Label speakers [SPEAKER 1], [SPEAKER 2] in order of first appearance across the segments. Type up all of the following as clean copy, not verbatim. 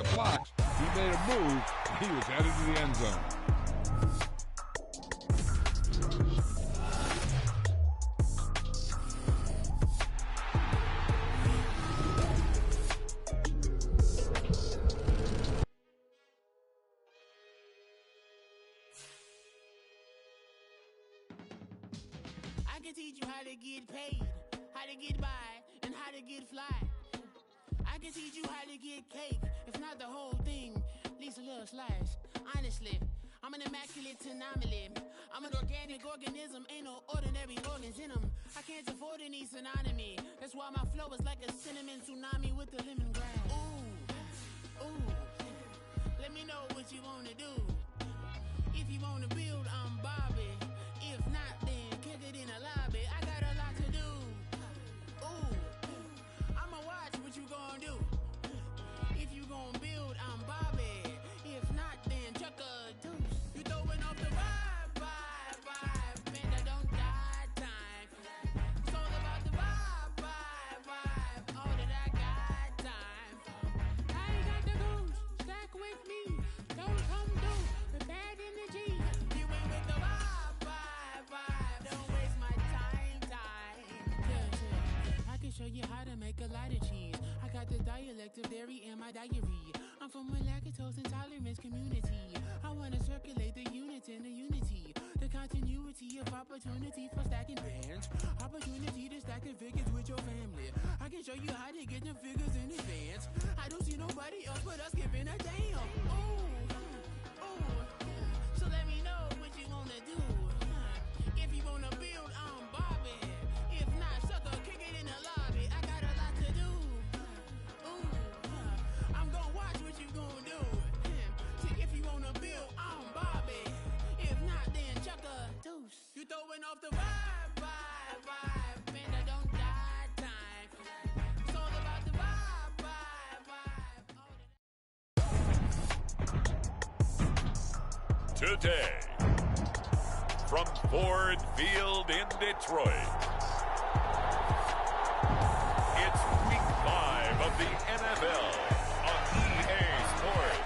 [SPEAKER 1] the blocks. He made a move. He was headed to the end zone.
[SPEAKER 2] I can teach you how to get paid, how to get by, and how to get fly. I can teach you how to get cake, if not the whole thing, at least a little slice. Honestly, I'm an immaculate anomaly. I'm an organic organism, ain't no ordinary organs in them. I can't afford any synonymy. That's why my flow is like a cinnamon tsunami with the lemongrass. Ooh, ooh, let me know what you wanna do. If you wanna build, I'm Bobby. If not, then kick it in the lobby. I got a lot to do. Ooh, I'ma watch what you gon' do. If you gon' build, I'm Bobby. If not, then chuck a deuce. You throwing off the vibe, vibe, vibe. Man, I don't die time. It's all about the vibe, vibe, vibe. All that I got time. I ain't got the goose, stack with me. Don't come through with bad energy. You ain't with the vibe, vibe, vibe. Don't waste my time, time. Yeah. I can show you how to make a lot of cheese. I got the dialect of dairy in my diary. I'm from a lactose intolerance community. I wanna circulate the units in the unity. The continuity of opportunity for stacking bands. Opportunity to stack the figures with your family. I can show you how to get the figures in advance. I don't see nobody else but us giving a damn. Ooh, ooh. So let me know what you wanna do. If you wanna build, I'm Bobby. If not, sucker, kick it in the lobby. I got a lot to do. Ooh, I'm gonna watch what you gonna do. See, if you wanna build, I'm Bobby. If not, then chuck a deuce. You throwing off the vibe, vibe, vibe. Man, I don't die time. It's all about the vibe, vibe, vibe. All that
[SPEAKER 3] Today, from Ford Field in Detroit, it's Week 5 of the NFL on EA Sports.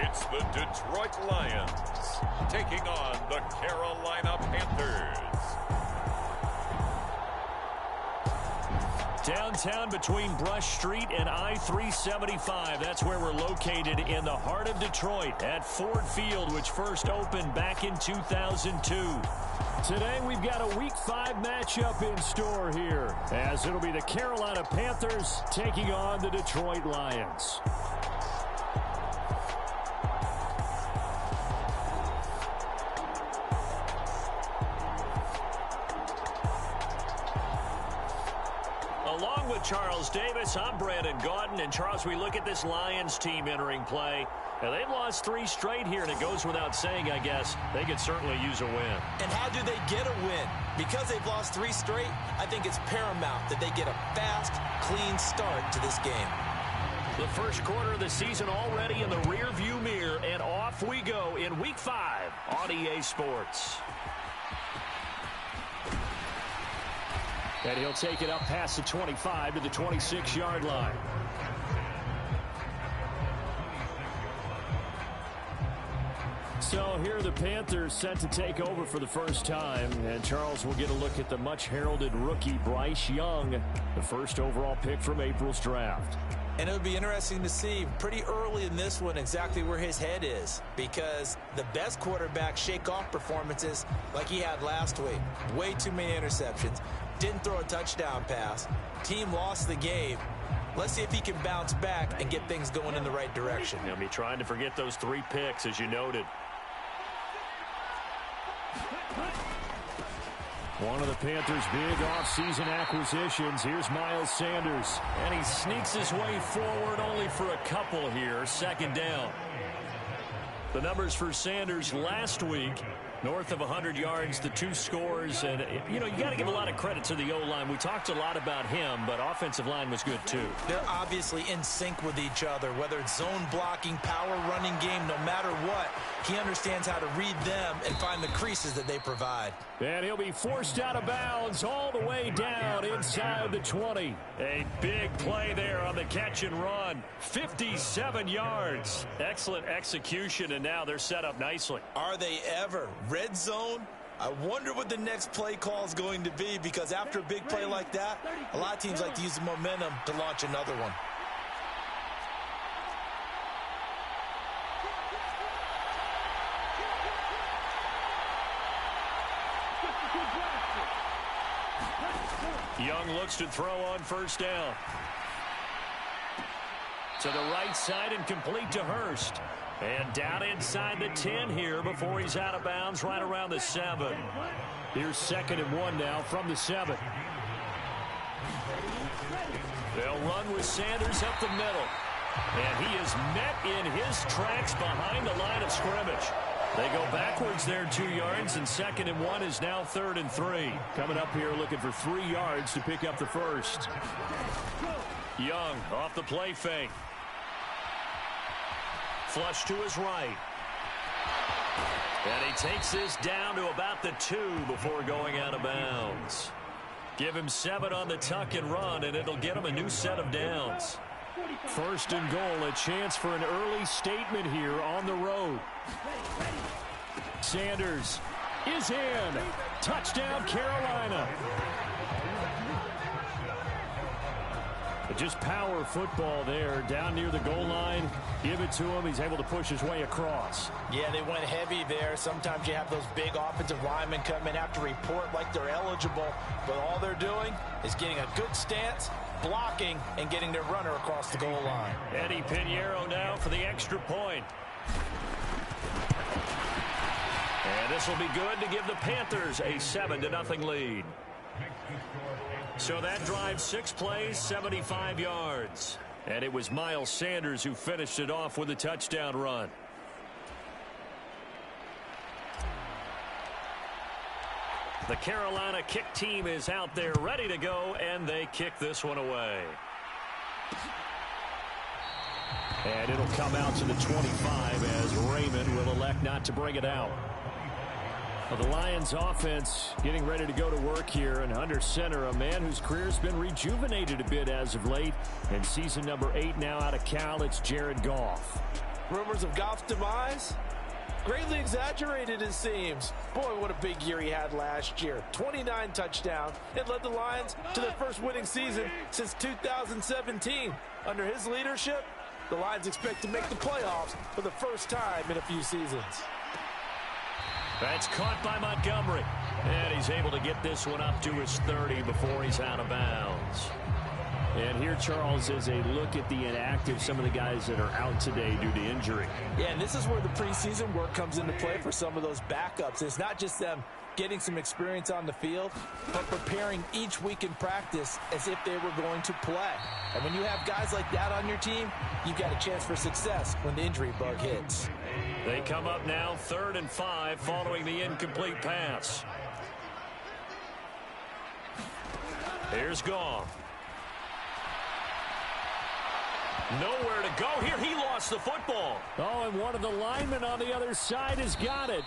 [SPEAKER 3] It's the Detroit Lions taking on the Carolina Panthers.
[SPEAKER 4] Downtown between Brush Street and I-375. That's where we're located in the heart of Detroit at Ford Field, which first opened back in 2002. Today we've got a Week 5 matchup in store here, as it'll be the Carolina Panthers taking on the Detroit Lions. Along with Charles Davis, I'm Brandon Gaudin. And Charles, we look at this Lions team entering play. Now, they've lost 3 straight here, and it goes without saying, I guess, they could certainly use a win.
[SPEAKER 5] And how do they get a win? Because they've lost 3 straight, I think it's paramount that they get a fast, clean start to this game.
[SPEAKER 4] The first quarter of the season already in the rearview mirror, and off we go in Week 5 on EA Sports. And he'll take it up past the 25 to the 26-yard line. So here are the Panthers set to take over for the first time. And Charles will get a look at the much-heralded rookie Bryce Young, the first overall pick from April's draft.
[SPEAKER 5] And it would be interesting to see pretty early in this one exactly where his head is, because the best quarterback shake off performances like he had last week. Way too many interceptions. Didn't throw a touchdown pass. Team lost the game. Let's see if he can bounce back and get things going in the right direction.
[SPEAKER 4] He'll be trying to forget those 3 picks, as you noted. One of the Panthers' big offseason acquisitions. Here's Miles Sanders. And he sneaks his way forward only for a couple here. Second down. The numbers for Sanders last week: North of 100 yards, the 2 scores. And, you know, you got to give a lot of credit to the O-line. We talked a lot about him, but offensive line was good, too.
[SPEAKER 5] They're obviously in sync with each other, whether it's zone blocking, power running game, no matter what. He understands how to read them and find the creases that they provide.
[SPEAKER 4] And he'll be forced out of bounds all the way down inside the 20. A big play there on the catch and run. 57 yards. Excellent execution, and now they're set up nicely.
[SPEAKER 5] Are they ever? Red zone? I wonder what the next play call is going to be, because after a big play like that, a lot of teams like to use the momentum to launch another one.
[SPEAKER 4] Young looks to throw on first down. To the right side and complete to Hurst. And down inside the 10 here before he's out of bounds right around the 7. Here's 2nd and 1 now from the 7. They'll run with Sanders up the middle. And he is met in his tracks behind the line of scrimmage. They go backwards there 2 yards, and 2nd and 1 is now 3rd and 3. Coming up here looking for 3 yards to pick up the first. Young off the play fake. Flush to his right. And he takes this down to about the 2 before going out of bounds. Give him 7 on the tuck and run, and it'll get him a new set of downs. 1st and goal, a chance for an early statement here on the road. Sanders is in. Touchdown, Carolina. Just power football there down near the goal line. Give it to him. He's able to push his way across.
[SPEAKER 5] Yeah, they went heavy there. Sometimes you have those big offensive linemen come in, have to report like they're eligible, but all they're doing is getting a good stance, blocking, and getting their runner across the goal line.
[SPEAKER 4] Eddie Pinheiro now for the extra point. And this will be good to give the Panthers a 7-0 lead. So that drive, 6 plays, 75 yards. And it was Miles Sanders who finished it off with a touchdown run. The Carolina kick team is out there ready to go, and they kick this one away. And it'll come out to the 25 as Raymond will elect not to bring it out. Well, the Lions offense getting ready to go to work here, and under center, a man whose career's been rejuvenated a bit as of late. And season number 8 now out of Cal, it's Jared Goff.
[SPEAKER 6] Rumors of Goff's demise? Greatly exaggerated, it seems. Boy, what a big year he had last year. 29 touchdowns. It led the Lions to their first winning season since 2017. Under his leadership, the Lions expect to make the playoffs for the first time in a few seasons.
[SPEAKER 4] That's caught by Montgomery. And he's able to get this one up to his 30 before he's out of bounds.
[SPEAKER 7] And here, Charles, is a look at the inactive, some of the guys that are out today due to injury.
[SPEAKER 6] Yeah, and this is where the preseason work comes into play for some of those backups. It's not just them getting some experience on the field, but preparing each week in practice as if they were going to play. And when you have guys like that on your team, you've got a chance for success when the injury bug hits.
[SPEAKER 4] They come up now 3rd and 5 following the incomplete pass. Here's Goff. Nowhere to go here. He lost the football.
[SPEAKER 7] Oh, and one of the linemen on the other side has got it.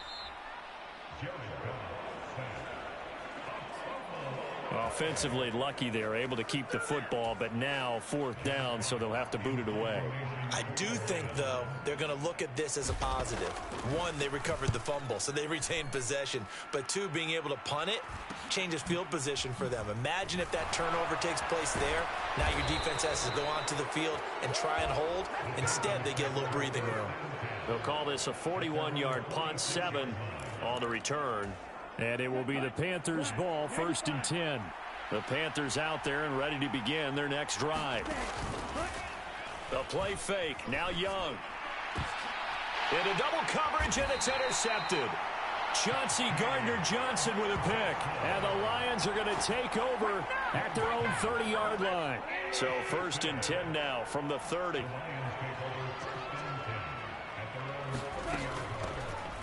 [SPEAKER 4] Offensively lucky they're able to keep the football, but now 4th down, so they'll have to boot it away.
[SPEAKER 5] I do think, though, they're going to look at this as a positive. 1, they recovered the fumble, so they retained possession. But 2, being able to punt it changes field position for them. Imagine if that turnover takes place there. Now your defense has to go onto the field and try and hold. Instead, they get a little breathing room.
[SPEAKER 4] They'll call this a 41-yard punt, 7 on the return.
[SPEAKER 7] And it will be the Panthers' ball, 1st and 10.
[SPEAKER 4] The Panthers out there and ready to begin their next drive. The play fake, now Young. Into double coverage, and it's intercepted.
[SPEAKER 7] Chauncey Gardner-Johnson with a pick. And the Lions are going to take over at their own 30-yard line.
[SPEAKER 4] So 1st and 10 now from the 30.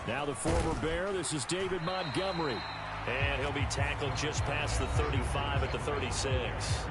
[SPEAKER 7] Now Now the former Bear, this is David Montgomery.
[SPEAKER 4] And he'll be tackled just past the 35 at the 36.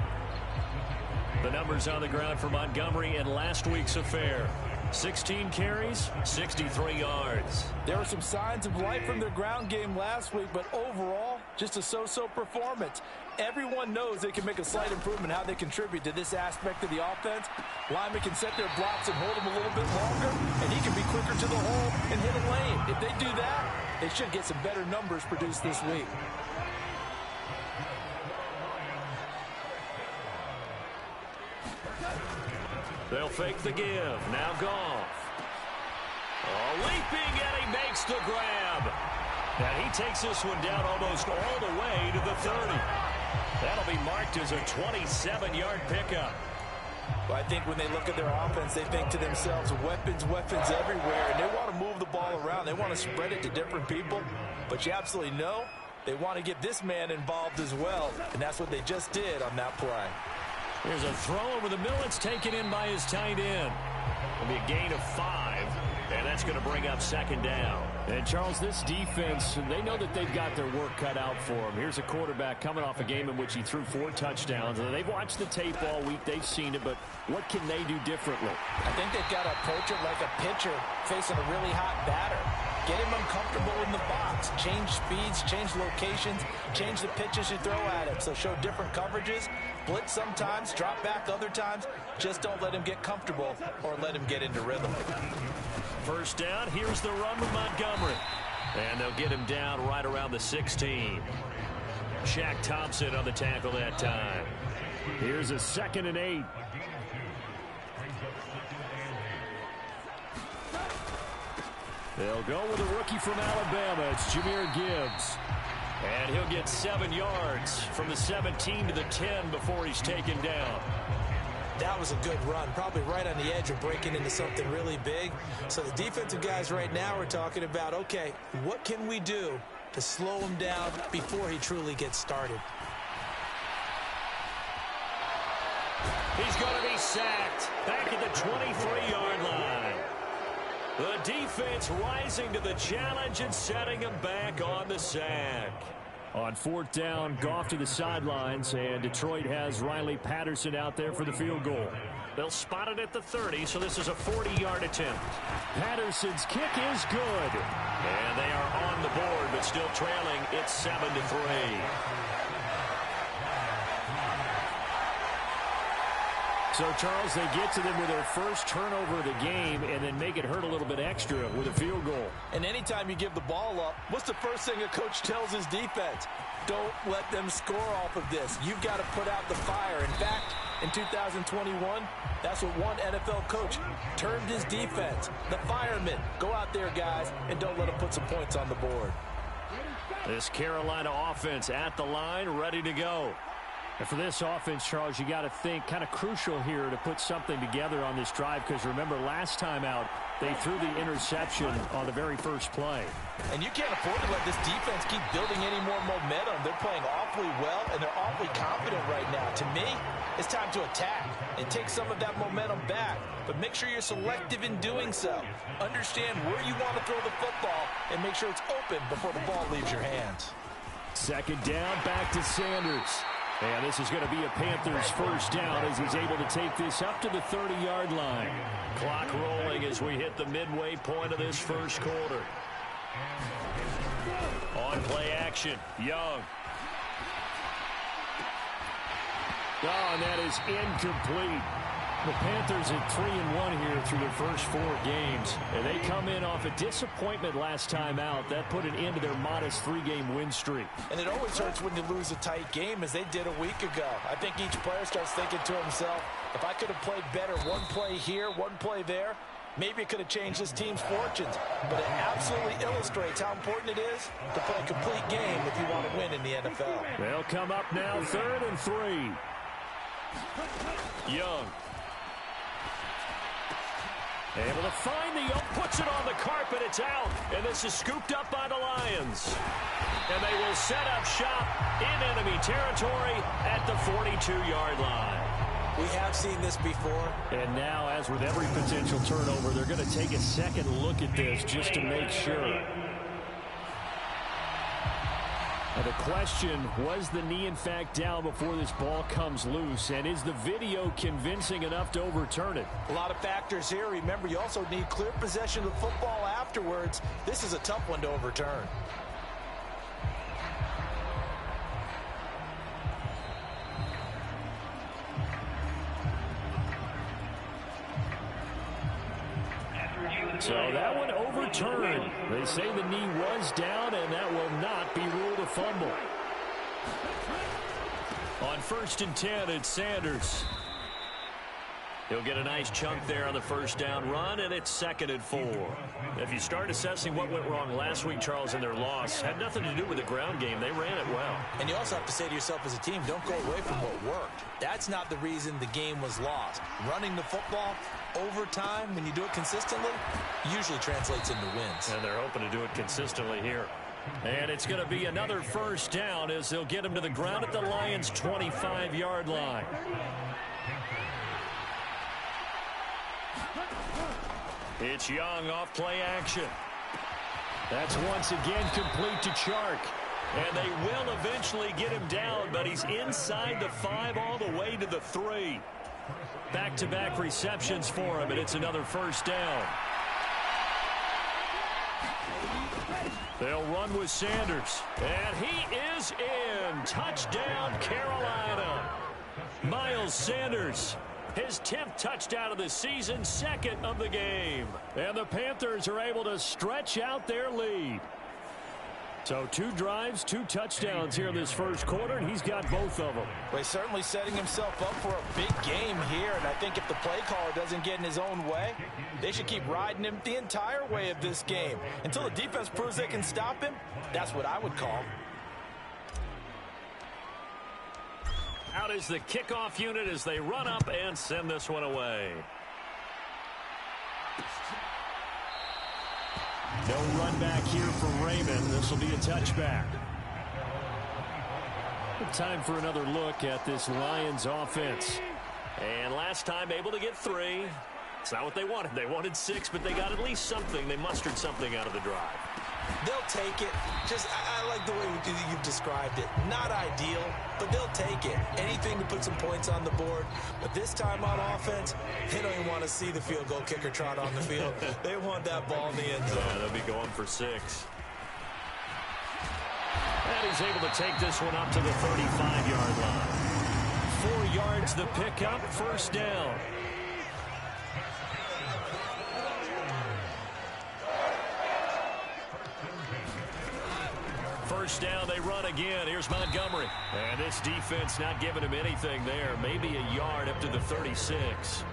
[SPEAKER 4] The numbers on the ground for Montgomery in last week's affair. 16 carries, 63 yards.
[SPEAKER 6] There were some signs of life from their ground game last week, but overall, just a so-so performance. Everyone knows they can make a slight improvement how they contribute to this aspect of the offense. Linemen can set their blocks and hold them a little bit longer, and he can be quicker to the hole and hit a lane. If they do that, they should get some better numbers produced this week.
[SPEAKER 4] They'll fake the give. Now Goff. Oh, leaping, and he makes the grab. And he takes this one down almost all the way to the 30. That'll be marked as a 27-yard pickup.
[SPEAKER 6] Well, I think when they look at their offense, they think to themselves, weapons everywhere, and they want to move the ball around. They want to spread it to different people, but you absolutely know they want to get this man involved as well, and that's what they just did on that play.
[SPEAKER 4] There's a throw over the middle. It's taken in by his tight end. It'll be a gain of 5, and that's going to bring up second down.
[SPEAKER 7] And, Charles, this defense, they know that they've got their work cut out for them. Here's a quarterback coming off a game in which he threw 4 touchdowns. And they've watched the tape all week. They've seen it, but what can they do differently?
[SPEAKER 6] I think they've got to approach it like a pitcher facing a really hot batter. Get him uncomfortable in the box. Change speeds, change locations, change the pitches you throw at him. So show different coverages. Blitz sometimes, drop back other times. Just don't let him get comfortable or let him get into rhythm.
[SPEAKER 4] First down, here's the run with Montgomery. And they'll get him down right around the 16. Shaq Thompson on the tackle that time.
[SPEAKER 7] Here's a 2nd and 8. They'll go with a rookie from Alabama. It's Jahmyr Gibbs.
[SPEAKER 4] And he'll get 7 yards from the 17 to the 10 before he's taken down.
[SPEAKER 5] That was a good run, probably right on the edge of breaking into something really big. So the defensive guys right now are talking about, okay, what can we do to slow him down before he truly gets started?
[SPEAKER 4] He's going to be sacked back at the 23-yard line. The defense rising to the challenge and setting him back on the sack.
[SPEAKER 7] On 4th down, Goff to the sidelines, and Detroit has Riley Patterson out there for the field goal.
[SPEAKER 4] They'll spot it at the 30, so this is a 40-yard attempt.
[SPEAKER 7] Patterson's kick is good.
[SPEAKER 4] And they are on the board, but still trailing. It's 7-3.
[SPEAKER 7] So, Charles, they get to them with their first turnover of the game and then make it hurt a little bit extra with a field goal.
[SPEAKER 6] And anytime you give the ball up, what's the first thing a coach tells his defense? Don't let them score off of this. You've got to put out the fire. In fact, in 2021, that's what one NFL coach termed his defense. The firemen. Go out there, guys, and don't let them put some points on the board.
[SPEAKER 4] This Carolina offense at the line, ready to go.
[SPEAKER 7] And for this offense, Charles, you got to think kind of crucial here to put something together on this drive, because remember last time out they threw the interception on the very first play.
[SPEAKER 6] And you can't afford to let this defense keep building any more momentum. They're playing awfully well, and they're awfully confident right now. To me, it's time to attack and take some of that momentum back. But make sure you're selective in doing so. Understand where you want to throw the football and make sure it's open before the ball leaves your hands.
[SPEAKER 7] 2nd down, back to Sanders. And this is going to be a Panthers first down as he's able to take this up to the 30-yard line.
[SPEAKER 4] Clock rolling as we hit the midway point of this first quarter. On play action, Young.
[SPEAKER 7] Oh, and that is incomplete. The Panthers at 3-1 here through their first 4 games. And they come in off a disappointment last time out. That put an end to their modest 3-game win streak.
[SPEAKER 6] And it always hurts when you lose a tight game, as they did a week ago. I think each player starts thinking to himself, if I could have played better one play here, one play there, maybe it could have changed this team's fortunes. But it absolutely illustrates how important it is to play a complete game if you want to win in the NFL.
[SPEAKER 7] They'll come up now 3rd and 3.
[SPEAKER 4] Young.
[SPEAKER 7] Able to find the Young, puts it on the carpet, it's out, and this is scooped up by the Lions.
[SPEAKER 4] And they will set up shop in enemy territory at the 42-yard line.
[SPEAKER 5] We have seen this before.
[SPEAKER 7] And now, as with every potential turnover, they're going to take a second look at this just to make sure. And the question, was the knee in fact down before this ball comes loose? And is the video convincing enough to overturn it?
[SPEAKER 5] A lot of factors here. Remember, you also need clear possession of the football afterwards. This is a tough one to overturn.
[SPEAKER 7] So that one overturned. They say the knee was down, and that will not be ruled a fumble. On 1st and 10, it's Sanders. He'll get a nice chunk there on the first down run, and it's 2nd and 4. If you start assessing what went wrong last week, Charles, in their loss, had nothing to do with the ground game. They ran it well.
[SPEAKER 5] And you also have to say to yourself as a team, don't go away from what worked. That's not the reason the game was lost. Running the football over time, when you do it consistently, usually translates into wins.
[SPEAKER 7] And they're hoping to do it consistently here. And it's going to be another first down as they'll get him to the ground at the Lions' 25-yard line. It's Young off play action. That's once again complete to Chark. And they will eventually get him down, but he's inside the 5 all the way to the 3. Back-to-back receptions for him, and it's another first down. They'll run with Sanders. And he is in. Touchdown, Carolina. Miles Sanders. His 10th touchdown of the season, 2nd of the game. And the Panthers are able to stretch out their lead. So 2 drives, 2 touchdowns here in this first quarter, and he's got both of them.
[SPEAKER 6] Well, he's certainly setting himself up for a big game here, and I think if the play caller doesn't get in his own way, they should keep riding him the entire way of this game. Until the defense proves they can stop him, that's what I would call.
[SPEAKER 7] Out is the kickoff unit as they run up and send this one away. No run back here from Raymond. This will be a touchback. Time for another look at this Lions offense. And last time able to get 3. It's not what they wanted. They wanted 6, but they got at least something. They mustered something out of the drive.
[SPEAKER 5] They'll take it. I like the way you've described it. Not ideal, but they'll take it. Anything to put some points on the board. But this time on offense, they don't even want to see the field goal kicker trot on the field. They want that ball in the end zone.
[SPEAKER 7] Yeah, they'll be going for 6. And he's able to take this one up to the 35-yard line. 4 yards the pickup, first down. First down, they run again. Here's Montgomery. And this defense not giving him anything there. Maybe a yard up to the 36.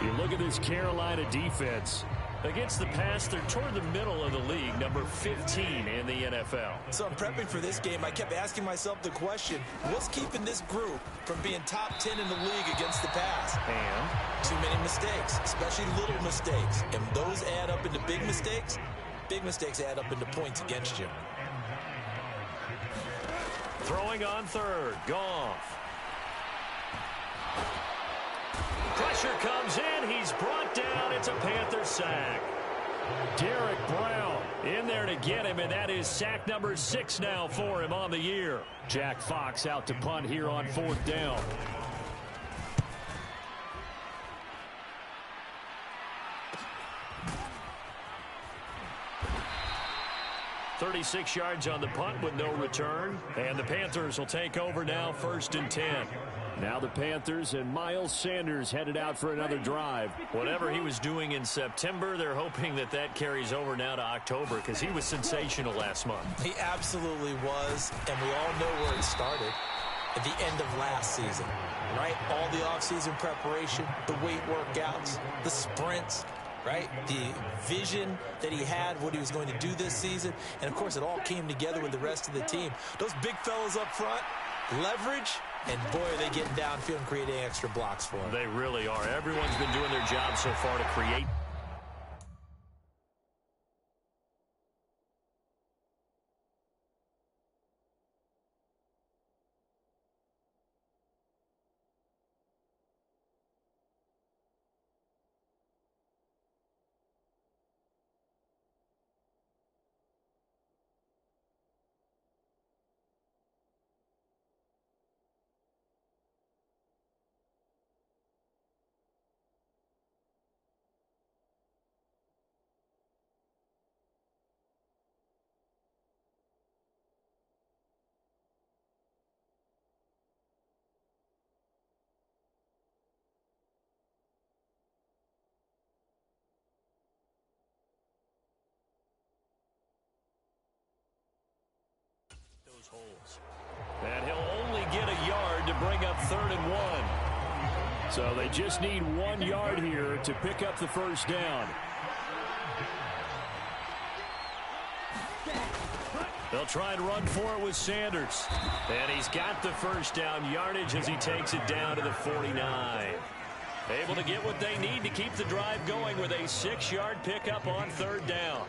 [SPEAKER 7] You look at this Carolina defense. Against the pass, they're toward the middle of the league, number 15 in the NFL.
[SPEAKER 5] So I'm prepping for this game. I kept asking myself the question, what's keeping this group from being top 10 in the league against the pass?
[SPEAKER 7] And
[SPEAKER 5] too many mistakes, especially little mistakes. And those add up into big mistakes. Big mistakes add up into points against you.
[SPEAKER 7] Throwing on third, Goff. Pressure comes in. He's brought down. It's a Panther sack. Derek Brown in there to get him, and that is sack number 6 now for him on the year. Jack Fox out to punt here on 4th down. 36 yards on the punt with no return. And the Panthers will take over now, 1st and 10. Now the Panthers and Miles Sanders headed out for another drive. Whatever he was doing in September, they're hoping that that carries over now to October because he was sensational last month.
[SPEAKER 5] He absolutely was, and we all know where it started. At the end of last season, right? All the offseason preparation, the weight workouts, the sprints, right? The vision that he had, what he was going to do this season. And, of course, it all came together with the rest of the team. Those big fellas up front, leverage, and, boy, are they getting downfield and creating extra blocks for him.
[SPEAKER 7] They really are. Everyone's been doing their job so far to create
[SPEAKER 4] those holes. And he'll only get a yard to bring up 3rd and 1.
[SPEAKER 7] So they just need 1 yard here to pick up the first down.
[SPEAKER 4] They'll try and run for it with Sanders. And he's got the first down yardage as he takes it down to the 49. Able to get what they need to keep the drive going with a 6-yard pickup on 3rd down.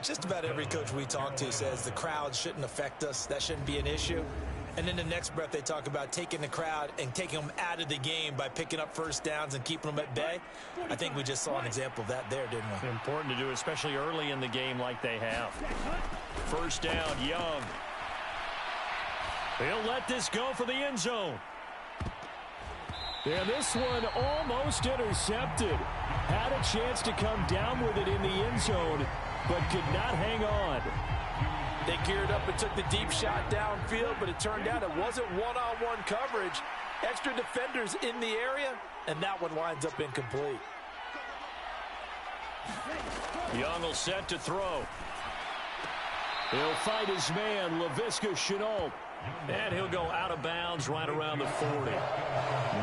[SPEAKER 5] Just about every coach we talk to says the crowd shouldn't affect us. That shouldn't be an issue. And in the next breath, they talk about taking the crowd and taking them out of the game by picking up first downs and keeping them at bay. I think we just saw an example of that there, didn't we?
[SPEAKER 4] Important to do, especially early in the game like they have. First down, Young. He'll let this go for the end zone.
[SPEAKER 7] And this one almost intercepted. Had a chance to come down with it in the end zone, but could not hang on.
[SPEAKER 6] They geared up and took the deep shot downfield, but it turned out it wasn't one-on-one coverage. Extra defenders in the area, and that one winds up incomplete.
[SPEAKER 4] Young will set to throw.
[SPEAKER 7] He'll fight his man, Laviska Shenault.
[SPEAKER 4] And he'll go out of bounds right around the 40.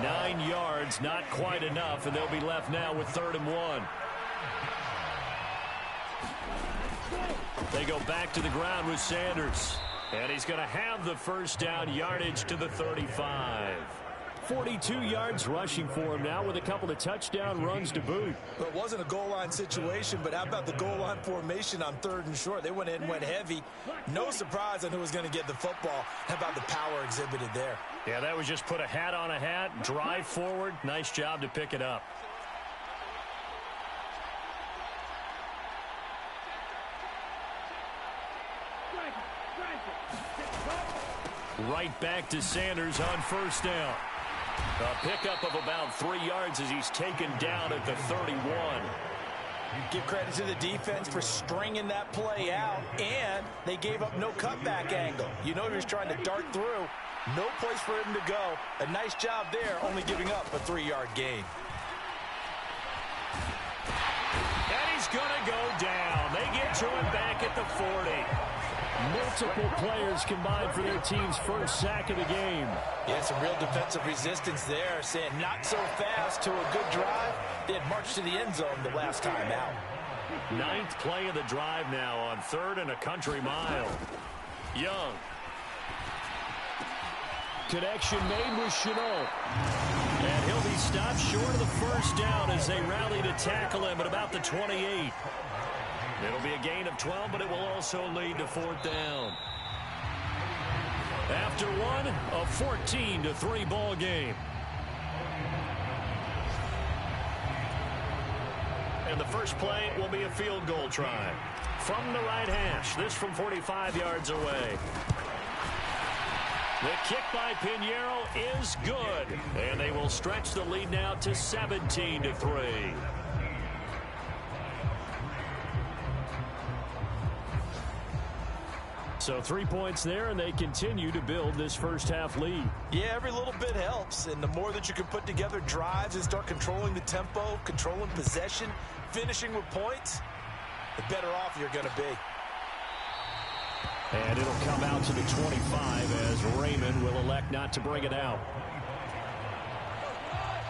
[SPEAKER 4] 9 yards, not quite enough, and they'll be left now with 3rd and 1. They go back to the ground with Sanders. And he's going to have the first down yardage to the 35.
[SPEAKER 7] 42 yards rushing for him now with a couple of touchdown runs to boot.
[SPEAKER 5] Well, it wasn't a goal line situation, but how about the goal line formation on 3rd and short? They went in, went heavy. No surprise on who was going to get the football. How about the power exhibited there?
[SPEAKER 4] Yeah, that was just put a hat on a hat, drive forward. Nice job to pick it up. Right back to Sanders on first down. A pickup of about 3 yards as he's taken down at the 31.
[SPEAKER 5] Give credit to the defense for stringing that play out, and they gave up no cutback angle. You know he was trying to dart through. No place for him to go. A nice job there, only giving up a 3-yard gain.
[SPEAKER 4] And he's going to go down. They get to him back at the 40.
[SPEAKER 7] Multiple players combined for their team's first sack of the game.
[SPEAKER 5] Yeah, some real defensive resistance there, saying not so fast to a good drive. They had marched to the end zone the last time out.
[SPEAKER 4] 9th play of the drive now on 3rd and a country mile. Young.
[SPEAKER 7] Connection made with Shenault.
[SPEAKER 4] And he'll be stopped short of the first down as they rally to tackle him at about the 28. It'll be a gain of 12, but it will also lead to 4th down. After one, a 14-3 ball game. And the first play will be a field goal try. From the right hash, this from 45 yards away. The kick by Pinheiro is good. And they will stretch the lead now to 17-3. So 3 points there, and they continue to build this first half lead.
[SPEAKER 5] Yeah, every little bit helps, and the more that you can put together drives and start controlling the tempo, controlling possession, finishing with points, the better off you're going to be.
[SPEAKER 7] And it'll come out to the 25 as Raymond will elect not to bring it out.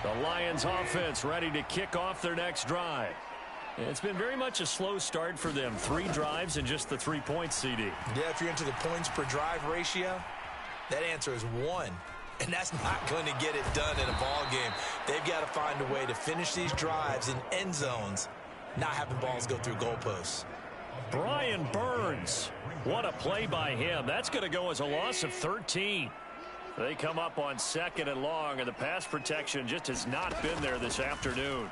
[SPEAKER 4] The Lions offense ready to kick off their next drive. It's been very much a slow start for them. 3 drives and just the 3 points, CD.
[SPEAKER 5] Yeah, if you're into the points per drive ratio, that answer is 1. And that's not going to get it done in a ball game. They've got to find a way to finish these drives in end zones, not having balls go through goalposts.
[SPEAKER 4] Brian Burns. What a play by him. That's going to go as a loss of 13. They come up on 2nd and long, and the pass protection just has not been there this afternoon.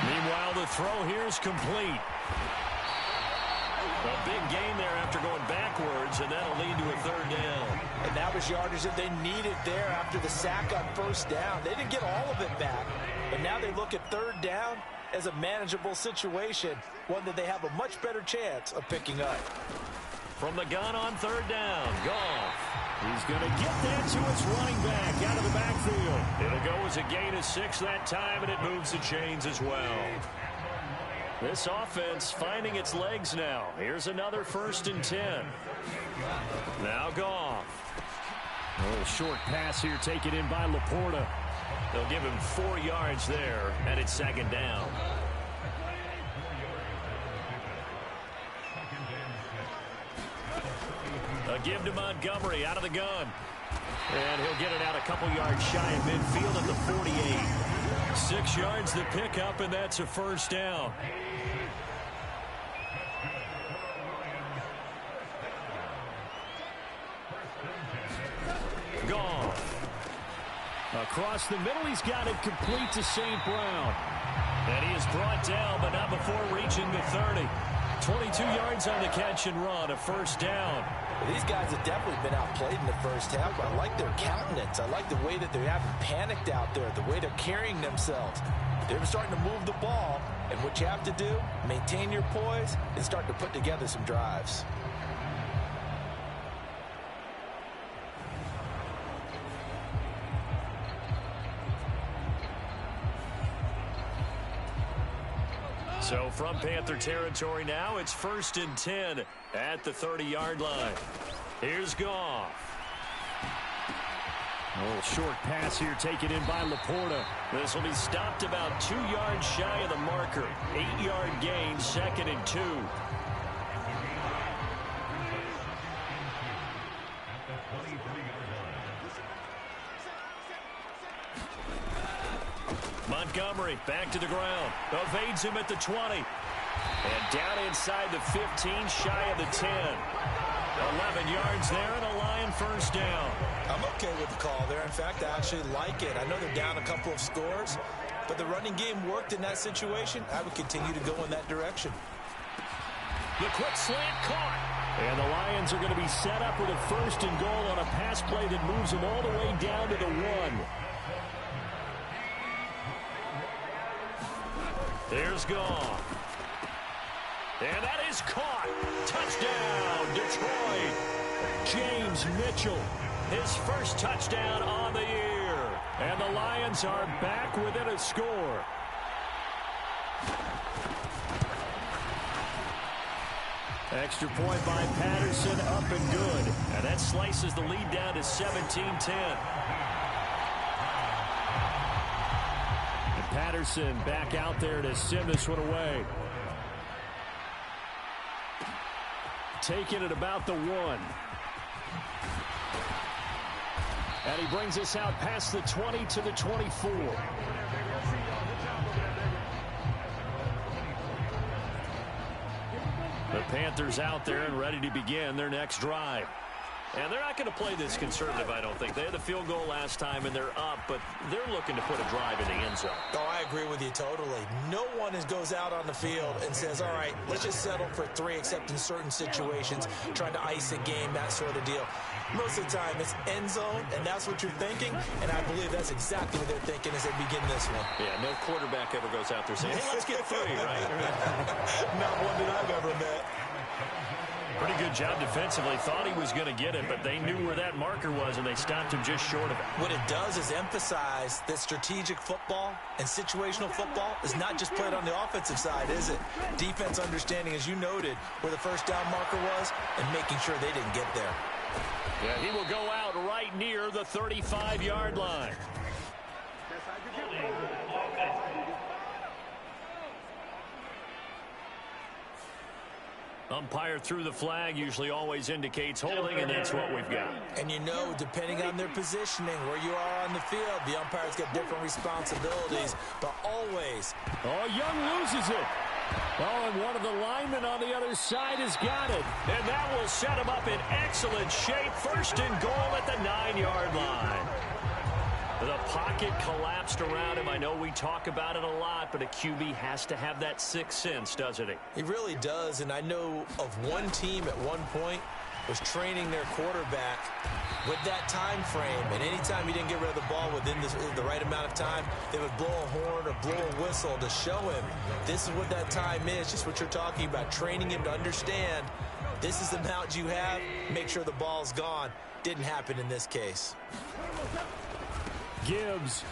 [SPEAKER 4] Meanwhile, the throw here is complete. A big gain there after going backwards, and that'll lead to a 3rd down.
[SPEAKER 5] And that was yardage that they needed there after the sack on first down. They didn't get all of it back, but now they look at 3rd down as a manageable situation, one that they have a much better chance of picking up.
[SPEAKER 4] From the gun on 3rd down, Goff.
[SPEAKER 7] He's going to get that to its running back out of the backfield.
[SPEAKER 4] It'll go as a gain of 6 that time, and it moves the chains as well. This offense offense finding its legs now. Here's another 1st and 10. Now Goff.
[SPEAKER 7] A little short pass here taken in by Laporta.
[SPEAKER 4] They'll give him 4 yards there, and it's 2nd down. A give to Montgomery out of the gun. And he'll get it out a couple yards shy of midfield at the 48. 6 yards to pick up, and that's a 1st down. Goff. Across the middle, he's got it complete to St. Brown. And he is brought down, but not before reaching the 30. 22 yards on the catch and run, a 1st down.
[SPEAKER 5] These guys have definitely been outplayed in the first half, but I like their countenance. I like the way that they haven't panicked out there, the way they're carrying themselves. They're starting to move the ball, and what you have to do, maintain your poise and start to put together some drives.
[SPEAKER 4] So from Panther territory now, it's 1st and 10 at the 30-yard line. Here's Goff.
[SPEAKER 7] A little short pass here taken in by Laporta.
[SPEAKER 4] This will be stopped about 2 yards shy of the marker. 8-yard gain, 2nd and 2. Montgomery back to the ground. Evades him at the 20. And down inside the 15, shy of the 10. 11 yards there and a Lion 1st down.
[SPEAKER 5] I'm okay with the call there. In fact, I actually like it. I know they're down a couple of scores, but the running game worked in that situation. I would continue to go in that direction.
[SPEAKER 4] The quick slant caught.
[SPEAKER 7] And the Lions are going to be set up with a 1st and goal on a pass play that moves them all the way down to the 1.
[SPEAKER 4] There's Goff. And that is caught. Touchdown, Detroit.
[SPEAKER 7] James Mitchell.
[SPEAKER 4] His 1st touchdown on the year.
[SPEAKER 7] And the Lions are back within a score. Extra point by Patterson, up and good.
[SPEAKER 4] And that slices the lead down to 17-10.
[SPEAKER 7] Patterson back out there to send this one away. Taking it about the 1. And he brings us out past the 20 to the 24.
[SPEAKER 4] The Panthers out there and ready to begin their next drive. And they're not going to play this conservative, I don't think. They had the field goal last time, and they're up, but they're looking to put a drive in the end zone.
[SPEAKER 5] Oh, I agree with you totally. No one goes out on the field and says, all right, let's just settle for 3, except in certain situations, trying to ice a game, that sort of deal. Most of the time, it's end zone, and that's what you're thinking, and I believe that's exactly what they're thinking as they begin this one.
[SPEAKER 4] Yeah, no quarterback ever goes out there saying, hey, let's get 3, right?
[SPEAKER 5] Not one that I've ever met.
[SPEAKER 4] Pretty good job defensively. Thought he was going to get it, but they knew where that marker was, and they stopped him just short of it.
[SPEAKER 5] What it does is emphasize that strategic football and situational football is not just played on the offensive side, is it? Defense understanding, as you noted, where the 1st down marker was and making sure they didn't get there.
[SPEAKER 4] Yeah, he will go out right near the 35-yard line. Umpire threw the flag, usually always indicates holding, and that's what we've got.
[SPEAKER 5] And you know, depending on their positioning, where you are on the field, the umpire's got different responsibilities, but always.
[SPEAKER 7] Oh, Young loses it. Oh, and one of the linemen on the other side has got it.
[SPEAKER 4] And that will set him up in excellent shape. 1st and goal at the 9-yard line. The pocket collapsed around him. I know we talk about it a lot, but a QB has to have that 6th sense, doesn't he?
[SPEAKER 5] He really does, and I know of one team at one point was training their quarterback with that time frame, and anytime he didn't get rid of the ball within the right amount of time, they would blow a horn or blow a whistle to show him this is what that time is, just what you're talking about, training him to understand this is the amount you have, make sure the ball's gone. Didn't happen in this case.
[SPEAKER 7] Gibbs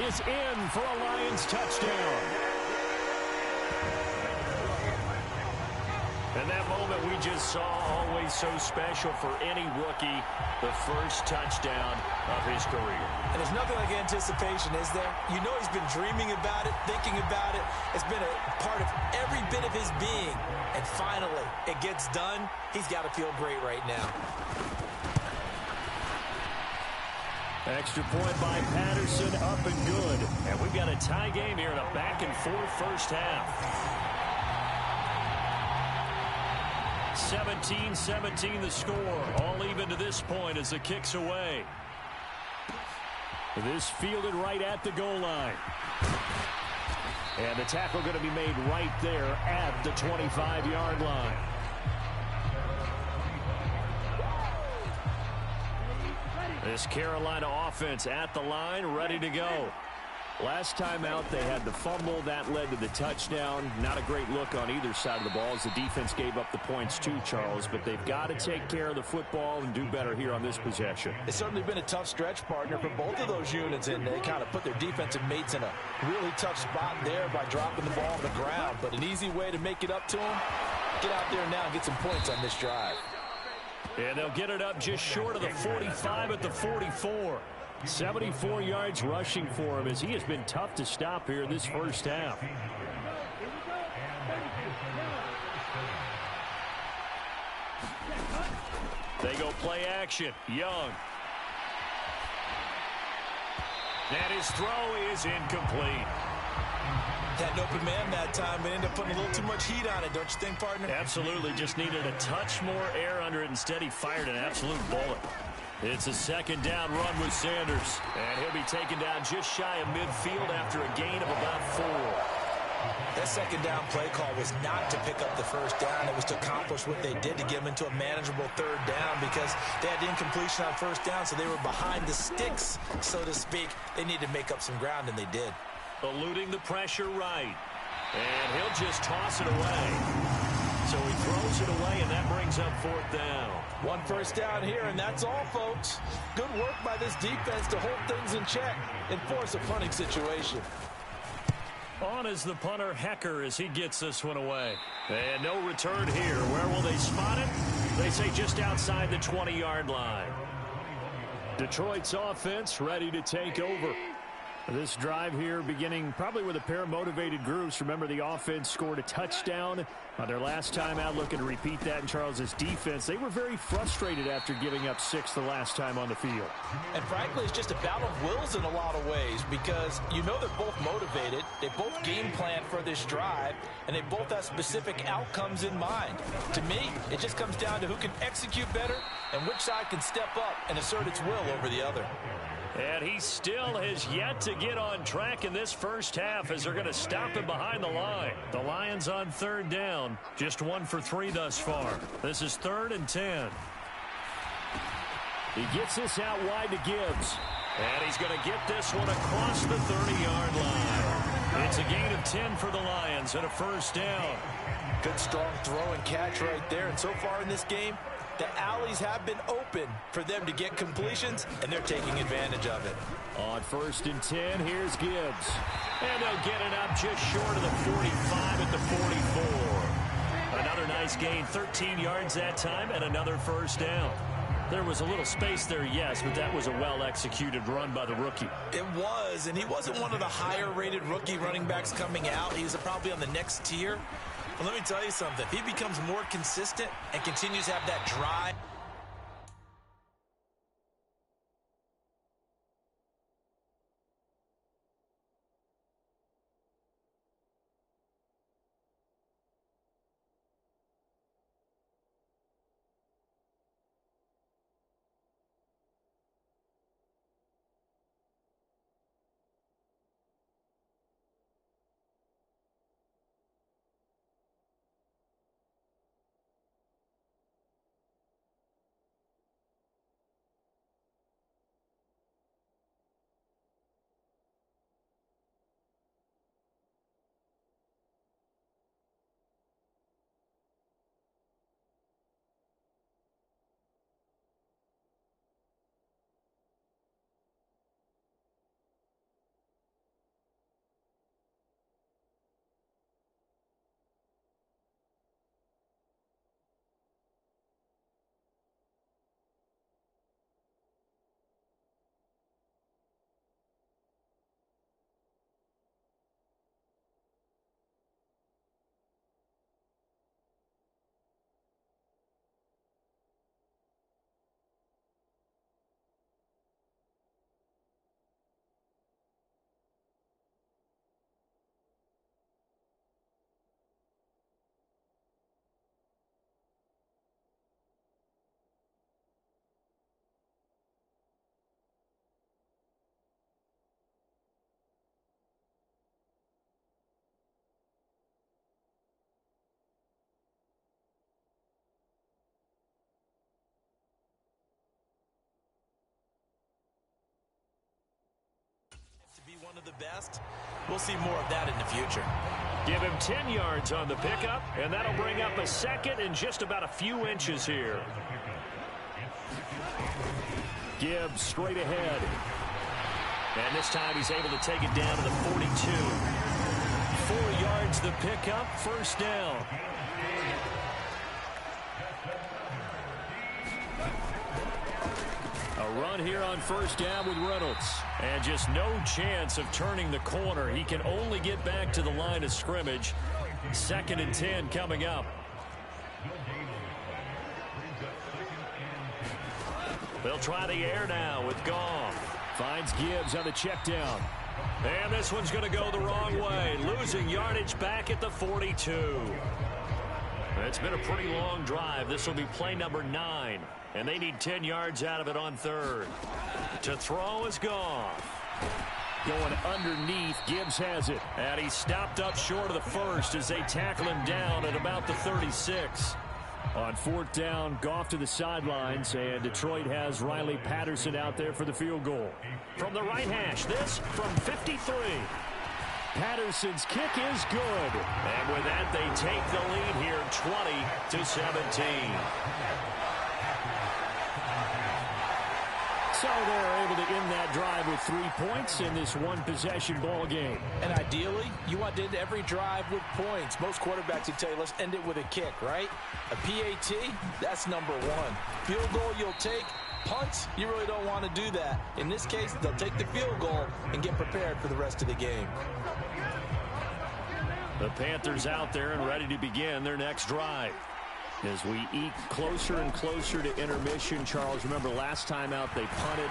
[SPEAKER 7] is in for a Lions touchdown.
[SPEAKER 4] And that moment we just saw, always so special for any rookie, the first touchdown of his career.
[SPEAKER 5] And there's nothing like anticipation, is there? You know he's been dreaming about it, thinking about it. It's been a part of every bit of his being. And finally, it gets done. He's got to feel great right now.
[SPEAKER 4] Extra point by Patterson, up and good. And we've got a tie game here in a back-and-forth first half. 17-17 the score. All even to this point as the kick's away. This fielded right at the goal line. And the tackle going to be made right there at the 25-yard line. This Carolina offense at the line, ready to go. Last time out, they had the fumble. That led to the touchdown. Not a great look on either side of the ball as the defense gave up the points too, Charles. But they've got to take care of the football and do better here on this possession.
[SPEAKER 6] It's certainly been a tough stretch, partner, for both of those units, and they kind of put their defensive mates in a really tough spot there by dropping the ball on the ground. But an easy way to make it up to them, get out there now and get some points on this drive.
[SPEAKER 4] And they'll get it up just short of the 45 at the 44. 74 yards rushing for him as he has been tough to stop here in this first half. They go play action. Young. And his throw is incomplete.
[SPEAKER 5] Had an open man that time, but ended up putting a little too much heat on it, don't you think, partner?
[SPEAKER 4] Absolutely. Just needed a touch more air under it. Instead, he fired an absolute bullet. It's a second down run with Sanders. And he'll be taken down just shy of midfield after a gain of about 4.
[SPEAKER 5] That second down play call was not to pick up the first down. It was to accomplish what they did to get them into a manageable third down because they had incompletion on first down, so they were behind the sticks, so to speak. They needed to make up some ground, and they did.
[SPEAKER 4] Eluding the pressure right. And he'll just toss it away. So he throws it away, and that brings up fourth down.
[SPEAKER 6] One first down here, and that's all, folks. Good work by this defense to hold things in check and force a punting situation.
[SPEAKER 4] On is the punter, Hecker, as he gets this one away. And no return here. Where will they spot it? They say just outside the 20-yard line. Detroit's offense ready to take over. This drive here beginning probably with a pair of motivated groups. Remember, the offense scored a touchdown on their last time out. Looking to repeat that in Charles's defense. They were very frustrated after giving up 6 the last time on the field.
[SPEAKER 6] And frankly, it's just a battle of wills in a lot of ways because you know they're both motivated. They both game plan for this drive, and they both have specific outcomes in mind. To me, it just comes down to who can execute better and which side can step up and assert its will over the other.
[SPEAKER 4] And he still has yet to get on track in this first half as they're going to stop him behind the line. The Lions on third down, just 1 for 3 thus far. This is 3rd and 10. He gets this out wide to Gibbs. And he's going to get this one across the 30-yard line. It's a gain of 10 for the Lions and a first down.
[SPEAKER 6] Good strong throw and catch right there. And so far in this game, the alleys have been open for them to get completions, and they're taking advantage of it.
[SPEAKER 4] On 1st and 10, here's Gibbs. And they'll get it up just short of the 45 at the 44. Another nice gain, 13 yards that time, and another first down. There was a little space there, yes, but that was a well-executed run by the rookie.
[SPEAKER 5] It was, and he wasn't one of the higher-rated rookie running backs coming out. He was probably on the next tier. But let me tell you something. If he becomes more consistent and continues to have that drive, of the best. We'll see more of that in the future.
[SPEAKER 4] Give him 10 yards on the pickup, and that'll bring up a second and just about a few inches here. Gibbs straight ahead. And this time he's able to take it down to the 42. 4 yards the pickup, first down. A run here on first down with Reynolds. And just no chance of turning the corner. He can only get back to the line of scrimmage. 2nd and 10 coming up. They'll try the air now with Goff. Finds Gibbs on the check down. And this one's going to go the wrong way. Losing yardage back at the 42. It's been a pretty long drive. This will be play number 9. And they need 10 yards out of it on 3rd. To throw is Goff. Going underneath, Gibbs has it. And he's stopped up short of the 1st as they tackle him down at about the 36. On 4th down, Goff to the sidelines, and Detroit has Riley Patterson out there for the field goal. From the right hash, this from 53. Patterson's kick is good. And with that, they take the lead here, 20-17. So they're able to end that drive with 3 points in this one-possession ball game.
[SPEAKER 6] And ideally, you want to end every drive with points. Most quarterbacks would tell you, let's end it with a kick, right? A PAT, that's number 1. Field goal you'll take. Punts, you really don't want to do that. In this case, they'll take the field goal and get prepared for the rest of the game.
[SPEAKER 4] The Panthers out there and ready to begin their next drive. As we eke closer and closer to intermission, Charles, remember last time out they punted.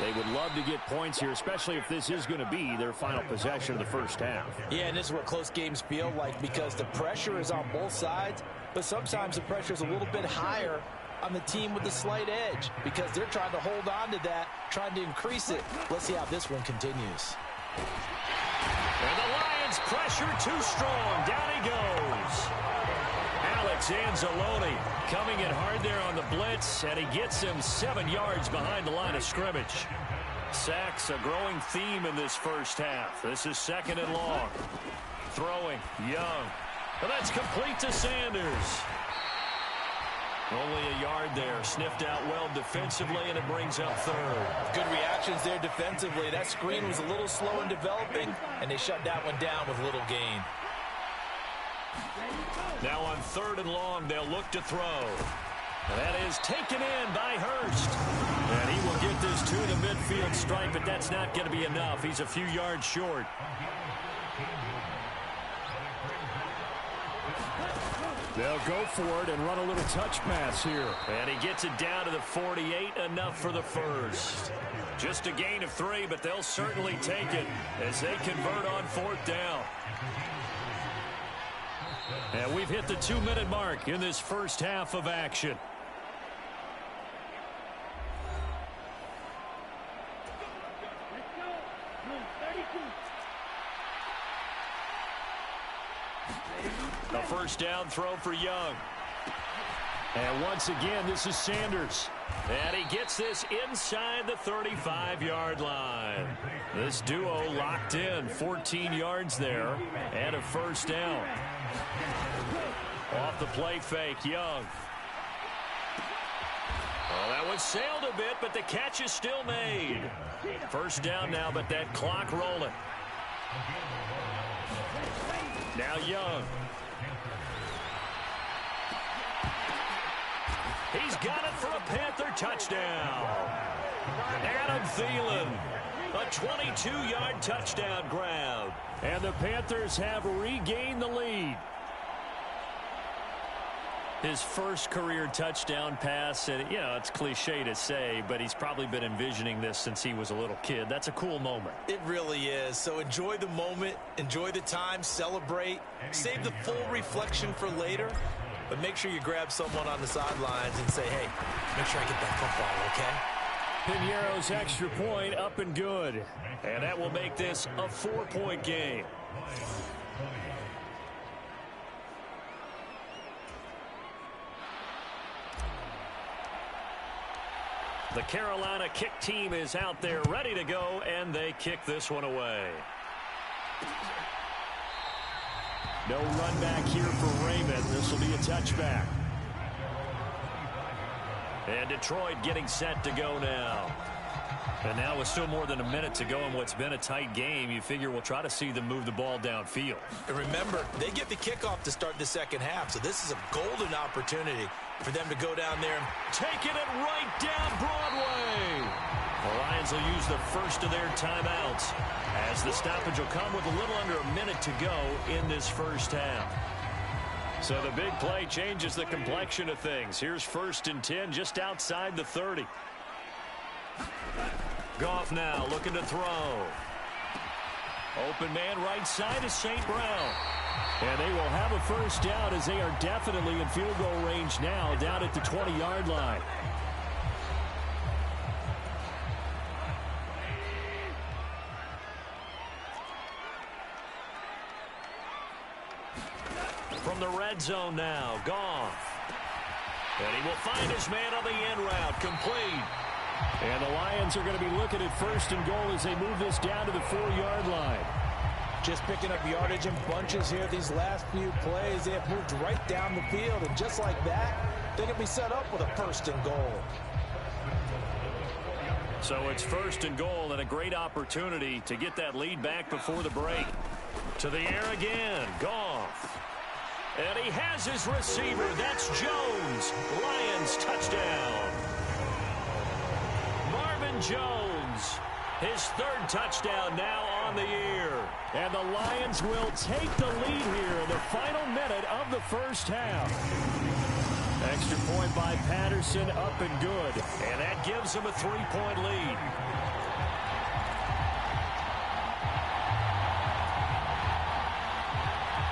[SPEAKER 4] They would love to get points here, especially if this is going to be their final possession of the first half.
[SPEAKER 6] Yeah, and this is what close games feel like because the pressure is on both sides, but sometimes the pressure is a little bit higher on the team with the slight edge because they're trying to hold on to that, trying to increase it. Let's see how this one continues.
[SPEAKER 4] And the Lions pressure too strong. Down he goes. Alex Anzalone coming in hard there on the blitz, and he gets him 7 yards behind the line of scrimmage. Sacks a growing theme in this first half. This is 2nd and long. Throwing, Young. And that's complete to Sanders. Only a yard there. Sniffed out well defensively, and it brings up 3rd.
[SPEAKER 6] Good reactions there defensively. That screen was a little slow in developing, and they shut that one down with little gain.
[SPEAKER 4] Now on 3rd and long, they'll look to throw. That is taken in by Hurst. And he will get this to the midfield stripe, but that's not going to be enough. He's a few yards short.
[SPEAKER 7] They'll go for it and run a little touch pass here.
[SPEAKER 4] And he gets it down to the 48, enough for the first. Just a gain of 3, but they'll certainly take it as they convert on 4th down. And we've hit the 2-minute mark in this first half of action. A first down throw for Young. And once again, this is Sanders. And he gets this inside the 35-yard line. This duo locked in, 14 yards there, and a first down. Off the play fake, Young. Oh, that one sailed a bit, but the catch is still made. First down now, but that clock rolling. Now Young. He's got it for a Panther touchdown. Adam Thielen, a 22-yard touchdown grab.
[SPEAKER 7] And the Panthers have regained the lead.
[SPEAKER 4] His first career touchdown pass, and, you know, it's cliche to say, but he's probably been envisioning this since he was a little kid. That's a cool moment.
[SPEAKER 5] It really is. So enjoy the moment, enjoy the time, celebrate, save the full reflection for later, but make sure you grab someone on the sidelines and say, hey, make sure I get that football, okay?
[SPEAKER 7] Piñeiro's extra point up and good.
[SPEAKER 4] And that will make this a 4-point game. The Carolina kick team is out there ready to go, and they kick this one away. No run back here for Raymond. This will be a touchback. And Detroit getting set to go now. And now with still more than a minute to go in what's been a tight game, you figure we'll try to see them move the ball downfield.
[SPEAKER 5] And remember, they get the kickoff to start the second half, so this is a golden opportunity for them to go down there and
[SPEAKER 4] taking it right down Broadway. The Lions will use the first of their timeouts as the stoppage will come with a little under a minute to go in this first half. So the big play changes the complexion of things. Here's 1st and 10 just outside the 30. Goff now looking to throw. Open man right side is St. Brown. And they will have a first down as they are definitely in field goal range now down at the 20-yard line. From the red zone now, Goff. And he will find his man on the end route, complete. And the Lions are going to be looking at 1st and goal as they move this down to the 4-yard line.
[SPEAKER 5] just picking up yardage in bunches here these last few plays. They have moved right down the field, and just like that, they can be set up with a 1st and goal.
[SPEAKER 4] So it's 1st and goal and a great opportunity to get that lead back before the break. To the air again, Goff. And he has his receiver. That's Jones. Lions touchdown. Marvin Jones, his 3rd touchdown now on the year. And the Lions will take the lead here in the final minute of the first half. Extra point by Patterson, up and good. And that gives them a 3-point lead.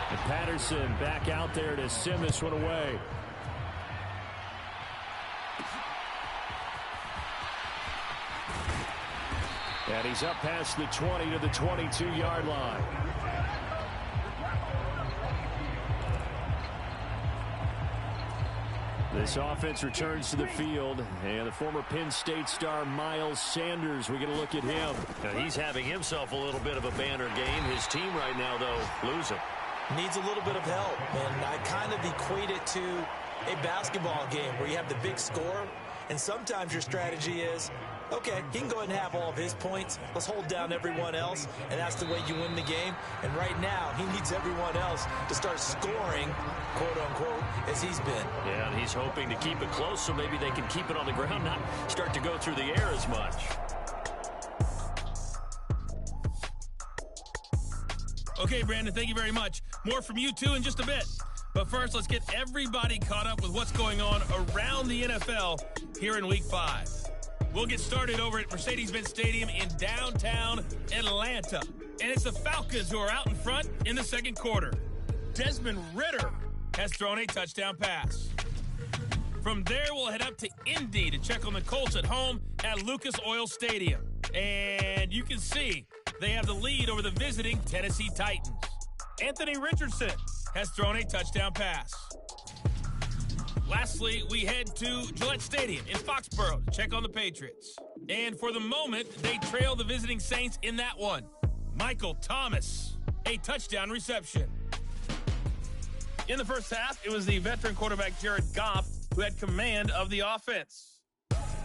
[SPEAKER 4] And Patterson back out there to send this one away. And he's up past the 20 to the 22-yard line. This offense returns to the field, and the former Penn State star Miles Sanders, we're going to look at him. Now, he's having himself a little bit of a banner game. His team right now, though, losing.
[SPEAKER 5] Needs a little bit of help, and I kind of equate it to a basketball game where you have the big score, and sometimes your strategy is, okay, he can go ahead and have all of his points. Let's hold down everyone else, and that's the way you win the game. And right now, he needs everyone else to start scoring, quote-unquote, as he's been.
[SPEAKER 4] Yeah, and he's hoping to keep it close so maybe they can keep it on the ground, not start to go through the air as much.
[SPEAKER 8] Okay, Brandon, thank you very much. More from you, too, in just a bit. But first, let's get everybody caught up with what's going on around the NFL here in Week 5. We'll get started over at Mercedes-Benz Stadium in downtown Atlanta. And it's the Falcons who are out in front in the second quarter. Desmond Ridder has thrown a touchdown pass. From there, we'll head up to Indy to check on the Colts at home at Lucas Oil Stadium. And you can see they have the lead over the visiting Tennessee Titans. Anthony Richardson has thrown a touchdown pass. Lastly, we head to Gillette Stadium in Foxborough to check on the Patriots. And for the moment, they trail the visiting Saints in that one. Michael Thomas, a touchdown reception. In the first half, it was the veteran quarterback Jared Goff who had command of the offense.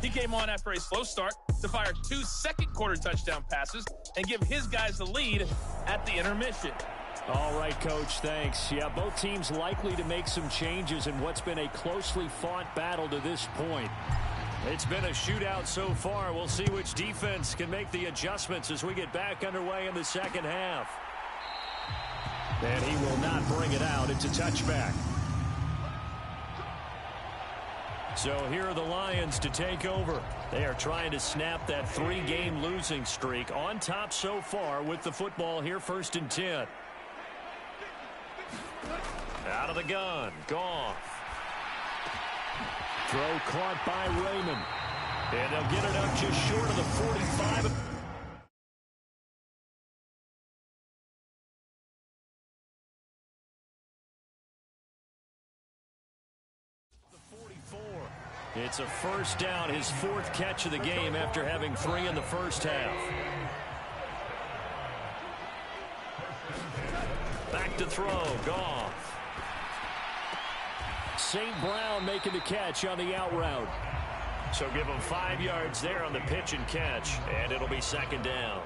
[SPEAKER 8] He came on after a slow start to fire 2 second-quarter touchdown passes and give his guys the lead at the intermission.
[SPEAKER 4] All right, Coach, thanks. Yeah, both teams likely to make some changes in what's been a closely fought battle to this point. It's been a shootout so far. We'll see which defense can make the adjustments as we get back underway in the second half. And he will not bring it out. It's a touchback. So here are the Lions to take over. They are trying to snap that 3-game losing streak on top so far with the football here, 1st and 10. Out of the gun, Goff. Throw caught by Raymond. And they'll get it up just short of the 45. The 44. It's a first down, his 4th catch of the game after having 3 in the first half. Back to throw, Goff.
[SPEAKER 7] St. Brown making the catch on the out route.
[SPEAKER 4] So give him 5 yards there on the pitch and catch, and it'll be 2nd down.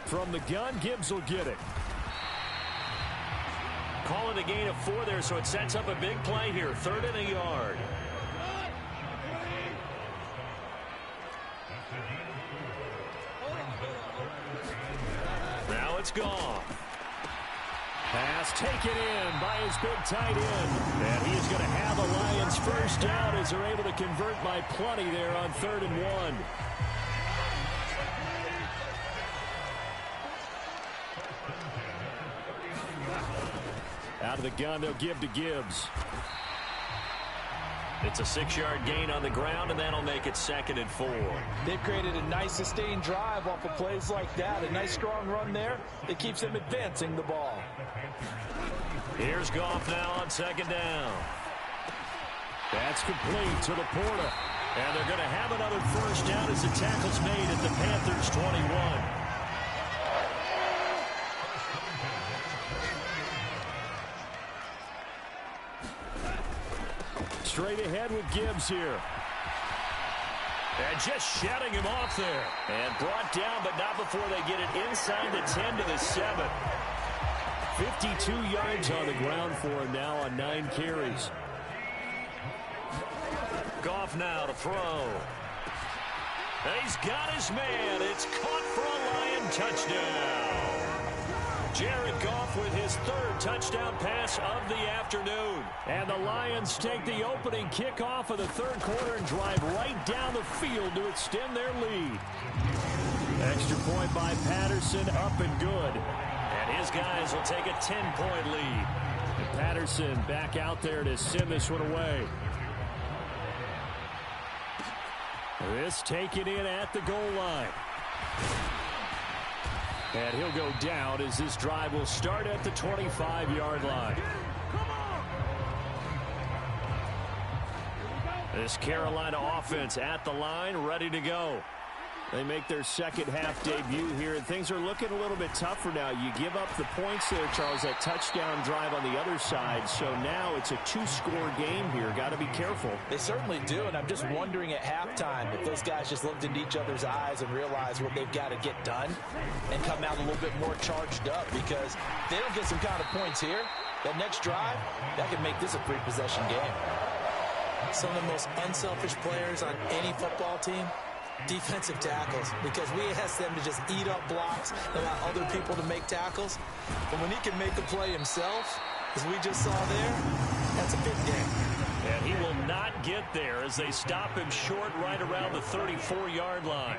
[SPEAKER 7] From the gun, Gibbs will get it.
[SPEAKER 4] Call it a gain of 4 there, so it sets up a big play here. 3rd and a yard. Now it's gone.
[SPEAKER 7] Pass taken in by his big tight end. And he is going to have a Lions first down as they're able to convert by plenty there on 3rd and 1. Out of the gun, they'll give to Gibbs.
[SPEAKER 4] It's a 6-yard gain on the ground, and that'll make it 2nd and 4.
[SPEAKER 6] They've created a nice sustained drive off of plays like that. A nice strong run there that keeps them advancing the ball.
[SPEAKER 4] Here's Goff now on 2nd down.
[SPEAKER 7] That's complete to Laporta.
[SPEAKER 4] And they're going to have another first down as the tackle's made at the Panthers' 21.
[SPEAKER 7] Straight ahead with Gibbs here.
[SPEAKER 4] And just shutting him off there. And brought down, but not before they get it inside the 10 to the 7.
[SPEAKER 7] 52 yards on the ground for him now on 9 carries.
[SPEAKER 4] Goff now to throw. And he's got his man. It's caught for a Lion touchdown. Jared Goff with his 3rd touchdown pass of the afternoon.
[SPEAKER 7] And the Lions take the opening kickoff of the 3rd quarter and drive right down the field to extend their lead. Extra point by Patterson, up and good.
[SPEAKER 4] And his guys will take a 10-point lead.
[SPEAKER 7] And Patterson back out there to send this one away. This taken in at the goal line. And he'll go down as this drive will start at the 25-yard line. This Carolina offense at the line, ready to go. They make their second half debut here, and things are looking a little bit tougher now. You give up the points there, Charles, that touchdown drive on the other side. So now it's a 2-score game here. Got to be careful.
[SPEAKER 5] They certainly do, and I'm just wondering at halftime if those guys just looked into each other's eyes and realized what they've got to get done and come out a little bit more charged up, because if they don't get some kind of points here, that next drive, that could make this a 3-possession game. Some of the most unselfish players on any football team, defensive tackles, because we ask them to just eat up blocks and allow other people to make tackles. But when he can make a play himself, as we just saw there, that's a big game.
[SPEAKER 4] And he will not get there as they stop him short right around the 34-yard line.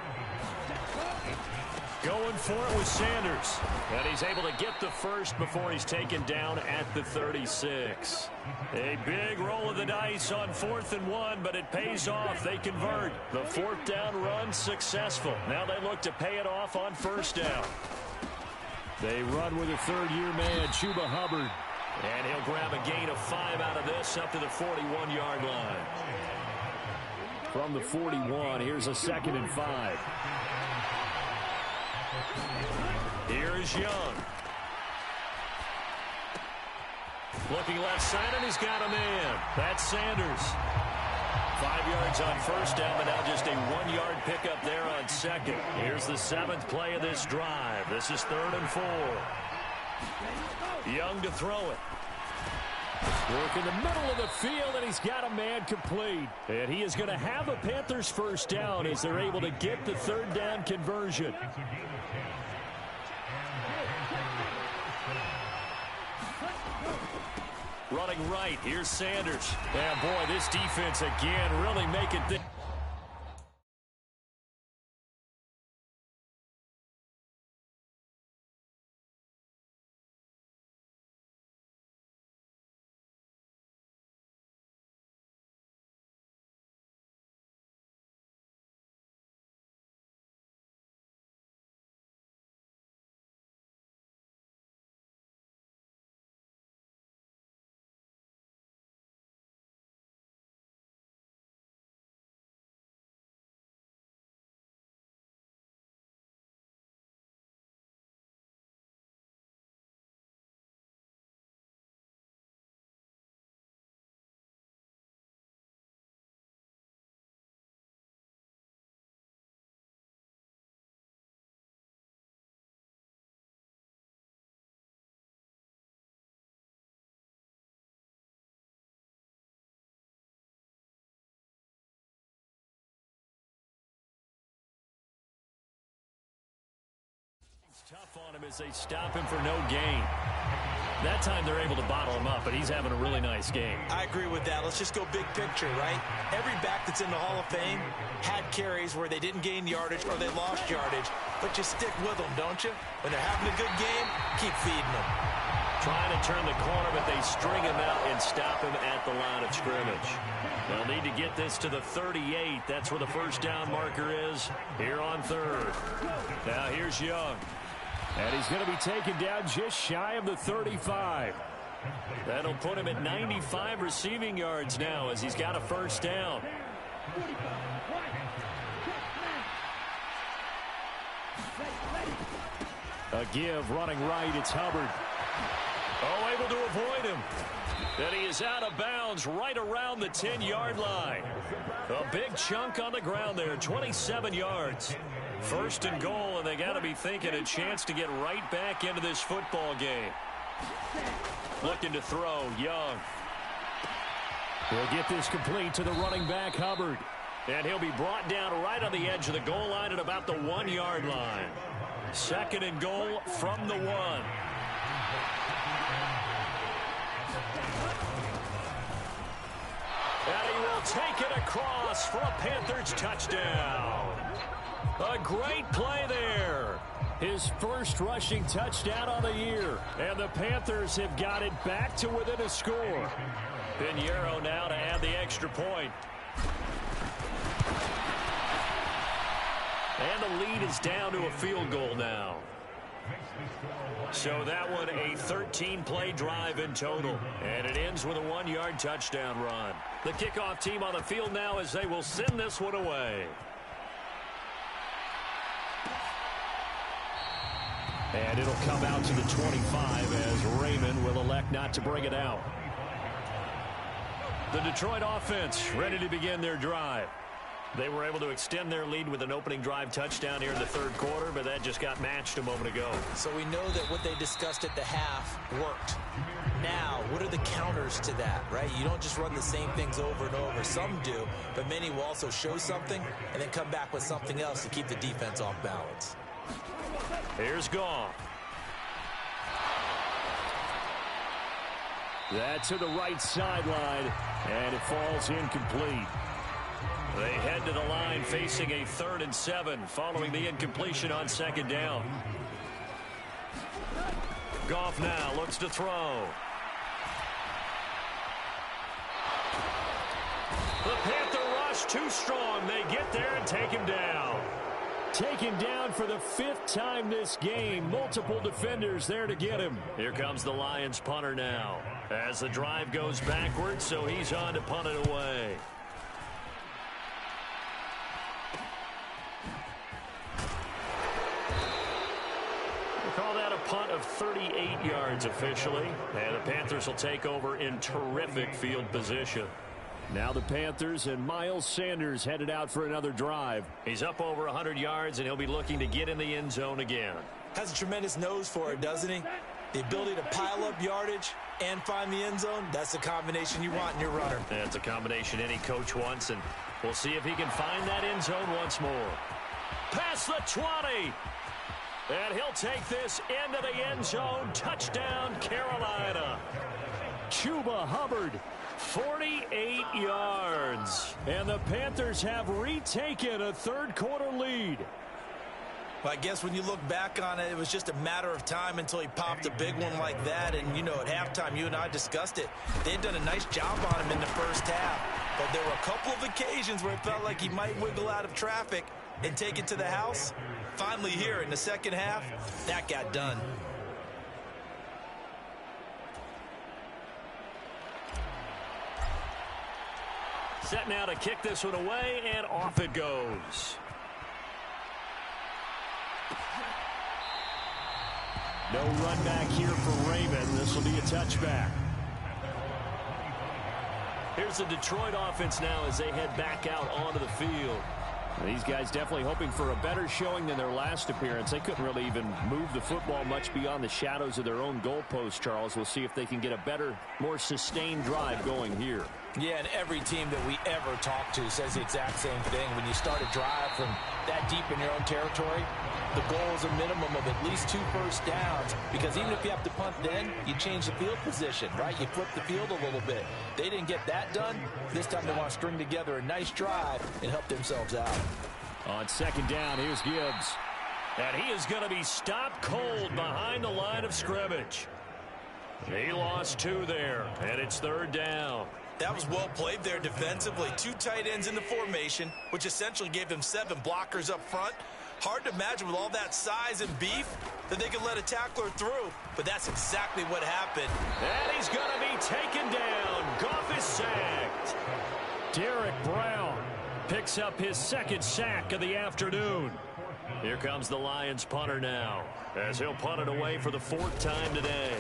[SPEAKER 4] Going for it with Sanders. And he's able to get the first before he's taken down at the 36. A big roll of the dice on 4th and 1, but it pays off. They convert. The 4th down run successful. Now they look to pay it off on 1st down.
[SPEAKER 7] They run with a 3rd-year man, Chuba Hubbard.
[SPEAKER 4] And he'll grab a gain of 5 out of this up to the 41-yard line.
[SPEAKER 7] From the 41, here's a 2nd and 5.
[SPEAKER 4] Here is Young. Looking left side, and he's got a man. That's Sanders. 5 yards on 1st down, but now just a 1-yard pickup there on 2nd. Here's the 7th play of this drive. This is 3rd and 4. Young to throw it.
[SPEAKER 7] Work in the middle of the field, and he's got a man complete. And he is going to have a Panthers first down as they're able to get the 3rd down conversion.
[SPEAKER 4] Running right, here's Sanders. Yeah, boy, this defense again really making things. Tough on him as they stop him for no gain. That time they're able to bottle him up, but he's having a really nice game.
[SPEAKER 5] I agree with that. Let's just go big picture, right? Every back that's in the Hall of Fame had carries where they didn't gain yardage or they lost yardage, but you stick with them, don't you? When they're having a good game, keep feeding them.
[SPEAKER 4] Trying to turn the corner, but they string him out and stop him at the line of scrimmage. They'll need to get this to the 38. That's where the first down marker is here on third. Now here's Young.
[SPEAKER 7] And he's going to be taken down just shy of the 35.
[SPEAKER 4] That'll put him at 95 receiving yards now as he's got a first down.
[SPEAKER 7] A give running right. It's Hubbard.
[SPEAKER 4] Oh, able to avoid him. And he is out of bounds right around the 10-yard line. A big chunk on the ground there, 27 yards. First and goal, and they got to be thinking a chance to get right back into this football game. Looking to throw, Young.
[SPEAKER 7] He'll get this complete to the running back, Hubbard.
[SPEAKER 4] And he'll be brought down right on the edge of the goal line at about the 1-yard line. Second and goal from the 1. And he will take it across for a Panthers touchdown. A great play there.
[SPEAKER 7] His first rushing touchdown on the year.
[SPEAKER 4] And the Panthers have got it back to within a score. Pinheiro now to add the extra point. And the lead is down to a field goal now. So that one a 13-play drive in total. And it ends with a 1-yard touchdown run. The kickoff team on the field now as they will send this one away.
[SPEAKER 7] And it'll come out to the 25 as Raymond will elect not to bring it out.
[SPEAKER 4] The Detroit offense ready to begin their drive. They were able to extend their lead with an opening drive touchdown here in the third quarter, but that just got matched a moment ago.
[SPEAKER 5] So we know that what they discussed at the half worked. Now, what are the counters to that, right? You don't just run the same things over and over. Some do, but many will also show something and then come back with something else to keep the defense off balance.
[SPEAKER 4] Here's Goff.
[SPEAKER 7] That's to the right sideline, and it falls incomplete.
[SPEAKER 4] They head to the line facing a 3rd and 7 following the incompletion on second down. Goff now looks to throw. The Panther rush too strong. They get there and take him down.
[SPEAKER 7] Taken down for the 5th time this game. Multiple defenders there to get him.
[SPEAKER 4] Here comes the Lions punter now as the drive goes backwards, so he's on to punt it away. Call that a punt of 38 yards officially. And the Panthers will take over in terrific field position.
[SPEAKER 7] Now the Panthers and Miles Sanders headed out for another drive.
[SPEAKER 4] He's up over 100 yards, and he'll be looking to get in the end zone again.
[SPEAKER 5] Has a tremendous nose for it, doesn't he? The ability to pile up yardage and find the end zone, that's the combination you want in your runner.
[SPEAKER 4] That's a combination any coach wants, and we'll see if he can find that end zone once more. Past the 20. And he'll take this into the end zone. Touchdown, Carolina.
[SPEAKER 7] Chuba Hubbard.
[SPEAKER 4] 48 yards.
[SPEAKER 7] And the Panthers have retaken a third-quarter lead.
[SPEAKER 5] Well, I guess when you look back on it, it was just a matter of time until he popped a big one like that. And, you know, at halftime, you and I discussed it. They had done a nice job on him in the first half. But there were a couple of occasions where it felt like he might wiggle out of traffic and take it to the house. Finally here in the second half, that got done.
[SPEAKER 4] Set now to kick this one away, and off it goes.
[SPEAKER 7] No run back here for Raymond. This will be a touchback.
[SPEAKER 4] Here's the Detroit offense now as they head back out onto the field.
[SPEAKER 7] These guys definitely hoping for a better showing than their last appearance. They couldn't really even move the football much beyond the shadows of their own goalpost, Charles. We'll see if they can get a better, more sustained drive going here.
[SPEAKER 5] Yeah, and every team that we ever talk to says the exact same thing. When you start a drive from that deep in your own territory, the goal is a minimum of at least 2 first downs, because even if you have to punt then, you change the field position, right? You flip the field a little bit. They didn't get that done. This time they want to string together a nice drive and help themselves out.
[SPEAKER 7] On second down, here's Gibbs.
[SPEAKER 4] And he is going to be stopped cold behind the line of scrimmage. He lost 2 there, and it's third down.
[SPEAKER 5] That was well played there defensively. 2 tight ends in the formation, which essentially gave them 7 blockers up front. Hard to imagine with all that size and beef that they could let a tackler through, but that's exactly what happened.
[SPEAKER 4] And he's going to be taken down. Goff is sacked.
[SPEAKER 7] Derek Brown
[SPEAKER 4] Picks up his 2nd sack of the afternoon. Here comes the Lions punter now, as he'll punt it away for the 4th time today.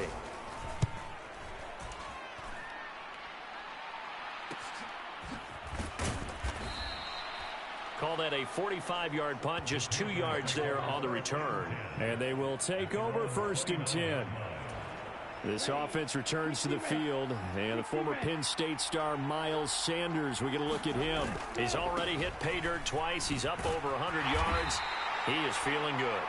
[SPEAKER 4] Call that a 45-yard punt, just 2 yards there on the return.
[SPEAKER 7] And they will take over 1st and 10. This offense returns to the field, and the former Penn State star Miles Sanders, we get a look at him.
[SPEAKER 4] He's already hit pay dirt twice. He's up over 100 yards. He is feeling good.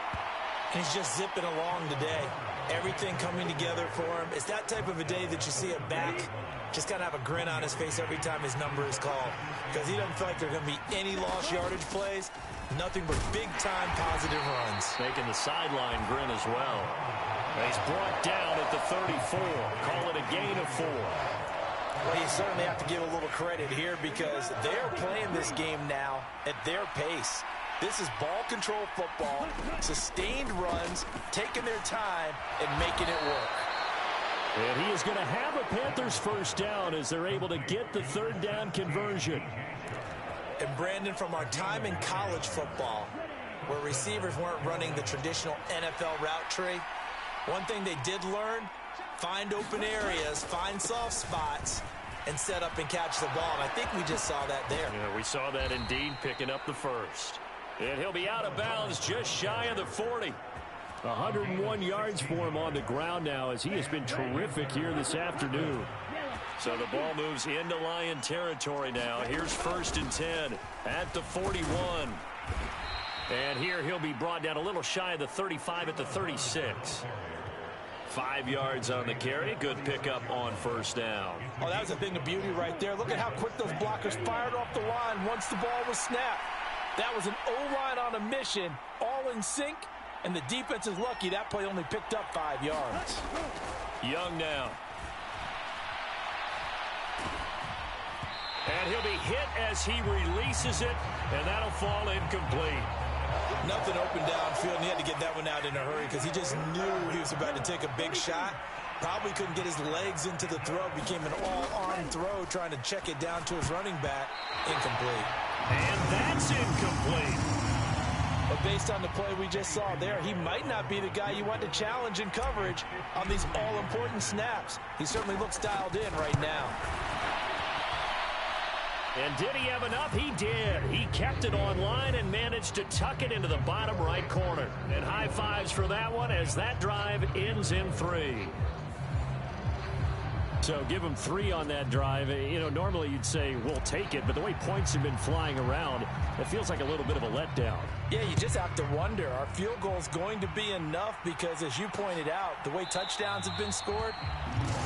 [SPEAKER 5] He's just zipping along today. Everything coming together for him. It's that type of a day that you see a back just kind of have a grin on his face every time his number is called, because he doesn't feel like there are going to be any lost yardage plays. Nothing but big-time positive runs.
[SPEAKER 4] Making the sideline grin as well. He's brought down at the 34. Call it a gain of 4.
[SPEAKER 5] Well, you certainly have to give a little credit here, because they're playing this game now at their pace. This is ball control football, sustained runs, taking their time, and making it work.
[SPEAKER 7] And he is going to have a Panthers 1st down as they're able to get the 3rd down conversion.
[SPEAKER 5] And Brandon, from our time in college football, where receivers weren't running the traditional NFL route tree, one thing they did learn, find open areas, find soft spots, and set up and catch the ball. And I think we just saw that there.
[SPEAKER 4] Yeah, we saw that indeed, picking up the 1st. And he'll be out of bounds just shy of the 40.
[SPEAKER 7] 101 yards for him on the ground now, as he has been terrific here this afternoon.
[SPEAKER 4] So the ball moves into Lion territory now. Here's 1st and 10 at the 41. And here he'll be brought down a little shy of the 35 at the 36. 5 yards on the carry. Good pickup on 1st down.
[SPEAKER 5] Oh, that was a thing of beauty right there. Look at how quick those blockers fired off the line once the ball was snapped. That was an O-line on a mission, all in sync, and the defense is lucky that play only picked up 5 yards.
[SPEAKER 4] Young now. And he'll be hit as he releases it, and that'll fall incomplete.
[SPEAKER 5] Nothing open downfield, and he had to get that one out in a hurry because he just knew he was about to take a big shot. Probably couldn't get his legs into the throw. Became an all-arm throw, trying to check it down to his running back. Incomplete.
[SPEAKER 4] And that's incomplete.
[SPEAKER 5] But based on the play we just saw there, he might not be the guy you want to challenge in coverage on these all-important snaps. He certainly looks dialed in right now.
[SPEAKER 4] And did he have enough? He did. He kept it online and managed to tuck it into the bottom right corner. And high fives for that one as that drive ends in 3.
[SPEAKER 7] So give him 3 on that drive. You know, normally you'd say, we'll take it, but the way points have been flying around, it feels like a little bit of a letdown.
[SPEAKER 5] Yeah, you just have to wonder, are field goals going to be enough? Because as you pointed out, the way touchdowns have been scored,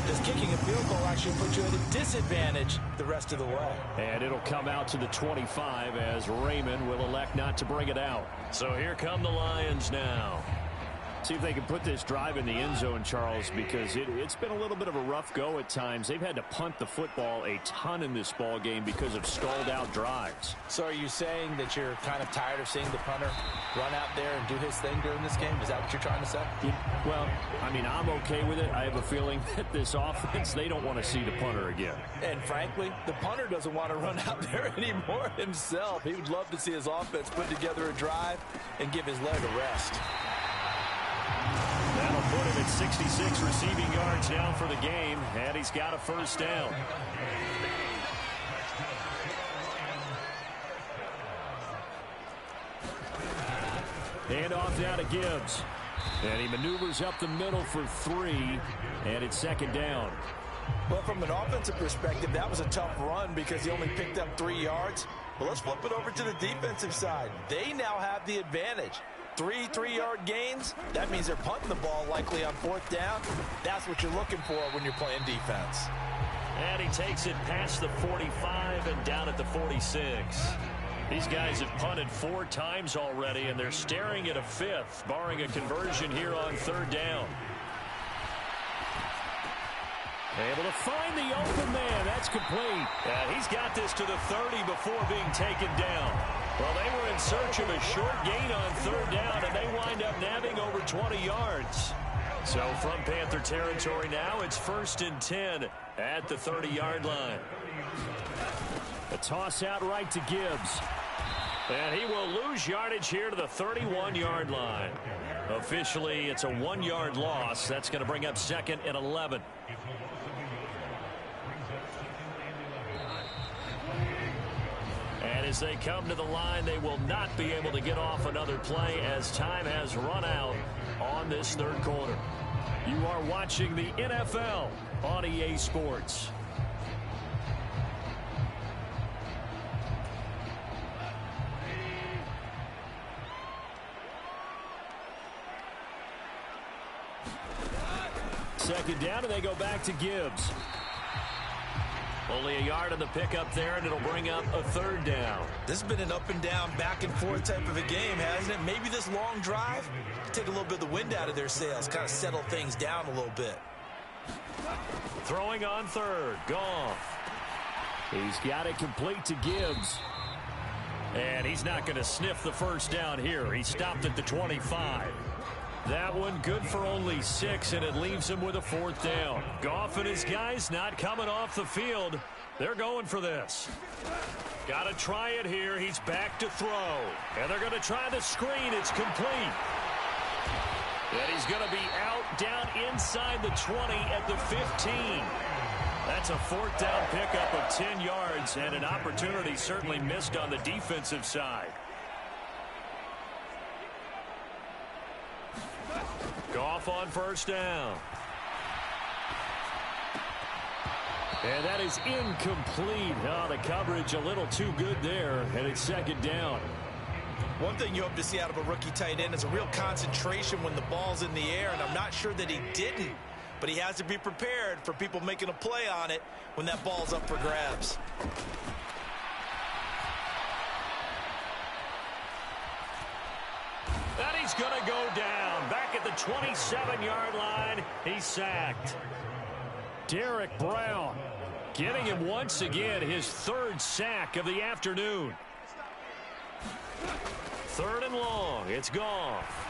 [SPEAKER 5] does kicking a field goal actually put you at a disadvantage the rest of the way?
[SPEAKER 7] And it'll come out to the 25 as Raymond will elect not to bring it out.
[SPEAKER 4] So here come the Lions now.
[SPEAKER 7] See if they can put this drive in the end zone, Charles, because it's been a little bit of a rough go at times. They've had to punt the football a ton in this ball game because of stalled out drives.
[SPEAKER 5] So are you saying that you're kind of tired of seeing the punter run out there and do his thing during this game? Is that what you're trying to say?
[SPEAKER 7] Well, I mean, I'm okay with it. I have a feeling that this offense, they don't want to see the punter again.
[SPEAKER 5] And frankly, the punter doesn't want to run out there anymore himself. He would love to see his offense put together a drive and give his leg a rest.
[SPEAKER 4] That'll put him at 66 receiving yards now for the game, and he's got a 1st down.
[SPEAKER 7] Hand off now to Gibbs. And he maneuvers up the middle for 3, and it's 2nd down.
[SPEAKER 6] Well, from an offensive perspective, that was a tough run because he only picked up 3 yards. But let's flip it over to the defensive side. They now have the advantage. 3 3-yard gains, that means they're punting the ball likely on 4th down. That's what you're looking for when you're playing defense.
[SPEAKER 4] And he takes it past the 45 and down at the 46. These guys have punted 4 times already, and they're staring at a 5th, barring a conversion here on 3rd down. Able to find the open man. That's complete. And he's got this to the 30 before being taken down. Well, they were in search of a short gain on 3rd down, and they wind up nabbing over 20 yards. So from Panther territory now, it's 1st and 10 at the 30-yard line. A toss out right to Gibbs. And he will lose yardage here to the 31-yard line. Officially, it's a 1-yard loss. That's going to bring up 2nd and 11. And as they come to the line, they will not be able to get off another play as time has run out on this 3rd quarter. You are watching the NFL on EA Sports. Second down, and they go back to Gibbs. Only a yard on the pickup there, and it'll bring up a 3rd down.
[SPEAKER 5] This has been an up and down, back and forth type of a game, hasn't it? Maybe this long drive, take a little bit of the wind out of their sails, kind of settle things down a little bit.
[SPEAKER 4] Throwing on 3rd, Goff. He's got it complete to Gibbs. And he's not going to sniff the 1st down here. He stopped at the 25. That one good for only 6, and it leaves him with a 4th down. Goff and his guys not coming off the field. They're going for this. Got to try it here. He's back to throw. And they're going to try the screen. It's complete. And he's going to be out down inside the 20 at the 15. That's a 4th down pickup of 10 yards, and an opportunity certainly missed on the defensive side. Goff on 1st down. And that is incomplete. Oh, the coverage a little too good there, and it's 2nd down.
[SPEAKER 5] One thing you hope to see out of a rookie tight end is a real concentration when the ball's in the air, and I'm not sure that he didn't, but he has to be prepared for people making a play on it when that ball's up for grabs.
[SPEAKER 4] And he's going to go down. Back at the 27-yard line, he's sacked. Derek Brown getting him once again his 3rd sack of the afternoon. 3rd and long. It's Goff.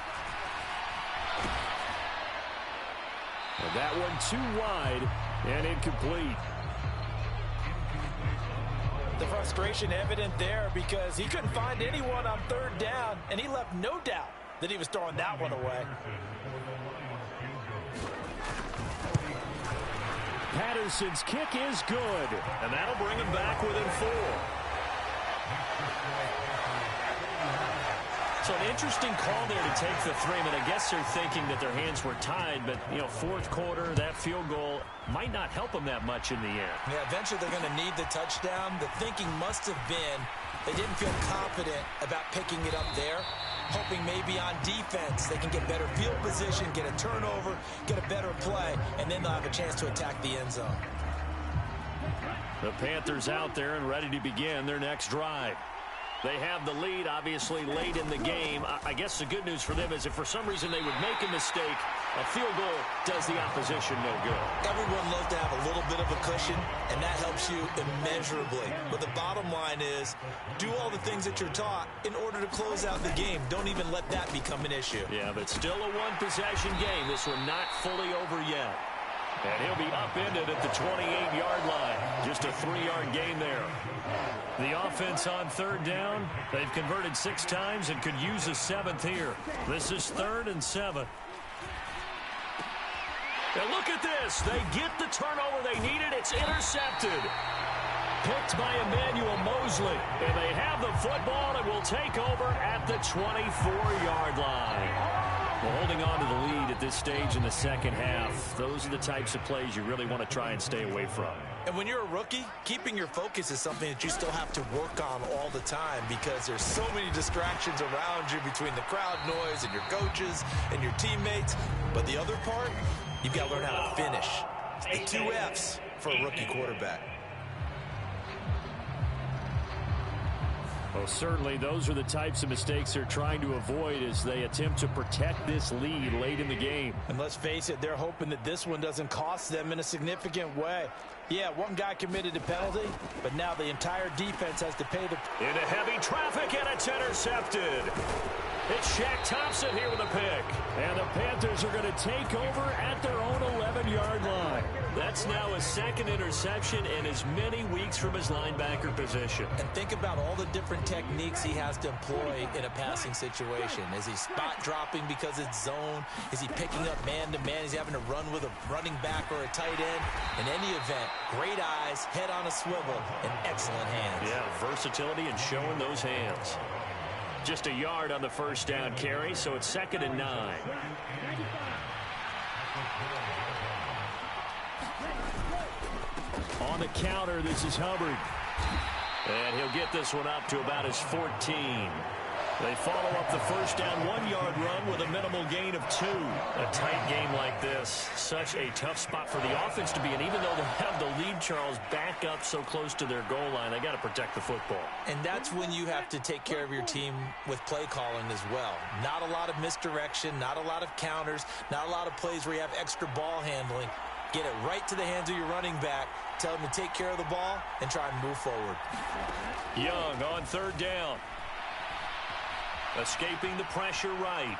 [SPEAKER 4] And that one too wide and incomplete.
[SPEAKER 6] The frustration evident there because he couldn't find anyone on 3rd down, and he left no doubt that he was throwing that one away.
[SPEAKER 4] Patterson's kick is good, and that'll bring him back within 4. So an interesting call there to take the 3. I mean, I guess they're thinking that their hands were tied, but, you know, 4th quarter, that field goal might not help them that much in the end.
[SPEAKER 5] Yeah, eventually they're going to need the touchdown. The thinking must have been they didn't feel confident about picking it up there, hoping maybe on defense they can get better field position, get a turnover, get a better play, and then they'll have a chance to attack the end zone.
[SPEAKER 4] The Panthers out there and ready to begin their next drive. They have the lead, obviously, late in the game. I guess the good news for them is if for some reason they would make a mistake, a field goal does the opposition no good.
[SPEAKER 5] Everyone loves to have a little bit of a cushion, and that helps you immeasurably. But the bottom line is, do all the things that you're taught in order to close out the game. Don't even let that become an issue.
[SPEAKER 4] Yeah, but still a one-possession game. This one not fully over yet. And he'll be upended at the 28-yard line. Just a 3-yard gain there. The offense on 3rd down. They've converted 6 times and could use a 7th here. This is 3rd and 7. And look at this. They get the turnover they needed. It's intercepted. Picked by Emmanuel Mosley. And they have the football and will take over at the 24-yard line. Well, holding on to the lead at this stage in the second half, those are the types of plays you really want to try and stay away from.
[SPEAKER 5] And when you're a rookie, keeping your focus is something that you still have to work on all the time because there's so many distractions around you between the crowd noise and your coaches and your teammates. But the other part, you've got to learn how to finish. It's the 2 F's for a rookie quarterback.
[SPEAKER 7] Well, certainly those are the types of mistakes they're trying to avoid as they attempt to protect this lead late in the game.
[SPEAKER 6] And let's face it, they're hoping that this one doesn't cost them in a significant way. Yeah, one guy committed a penalty, but now the entire defense has to pay the...
[SPEAKER 4] Into heavy traffic, and it's intercepted. It's Shaq Thompson here with a pick.
[SPEAKER 7] And the Panthers are going to take over at their own 11-yard line.
[SPEAKER 4] That's now his second interception in as many weeks from his linebacker position.
[SPEAKER 5] And think about all the different techniques he has to employ in a passing situation. Is he spot dropping because it's zone? Is he picking up man-to-man? Is he having to run with a running back or a tight end? In any event, great eyes, head on a swivel, and excellent hands.
[SPEAKER 4] Yeah, versatility and showing those hands. Just a yard on the first down carry, so it's 2nd and 9.
[SPEAKER 7] On the counter, this is Hubbard.
[SPEAKER 4] And he'll get this one up to about his 14. They follow up the first down 1-yard run with a minimal gain of 2. A tight game like this, such a tough spot for the offense to be in. Even though they have the lead, Charles, back up so close to their goal line, they got to protect the football.
[SPEAKER 5] And that's when you have to take care of your team with play calling as well. Not a lot of misdirection, not a lot of counters, not a lot of plays where you have extra ball handling. Get it right to the hands of your running back. Tell him to take care of the ball and try and move forward.
[SPEAKER 4] Young on 3rd down. Escaping the pressure right.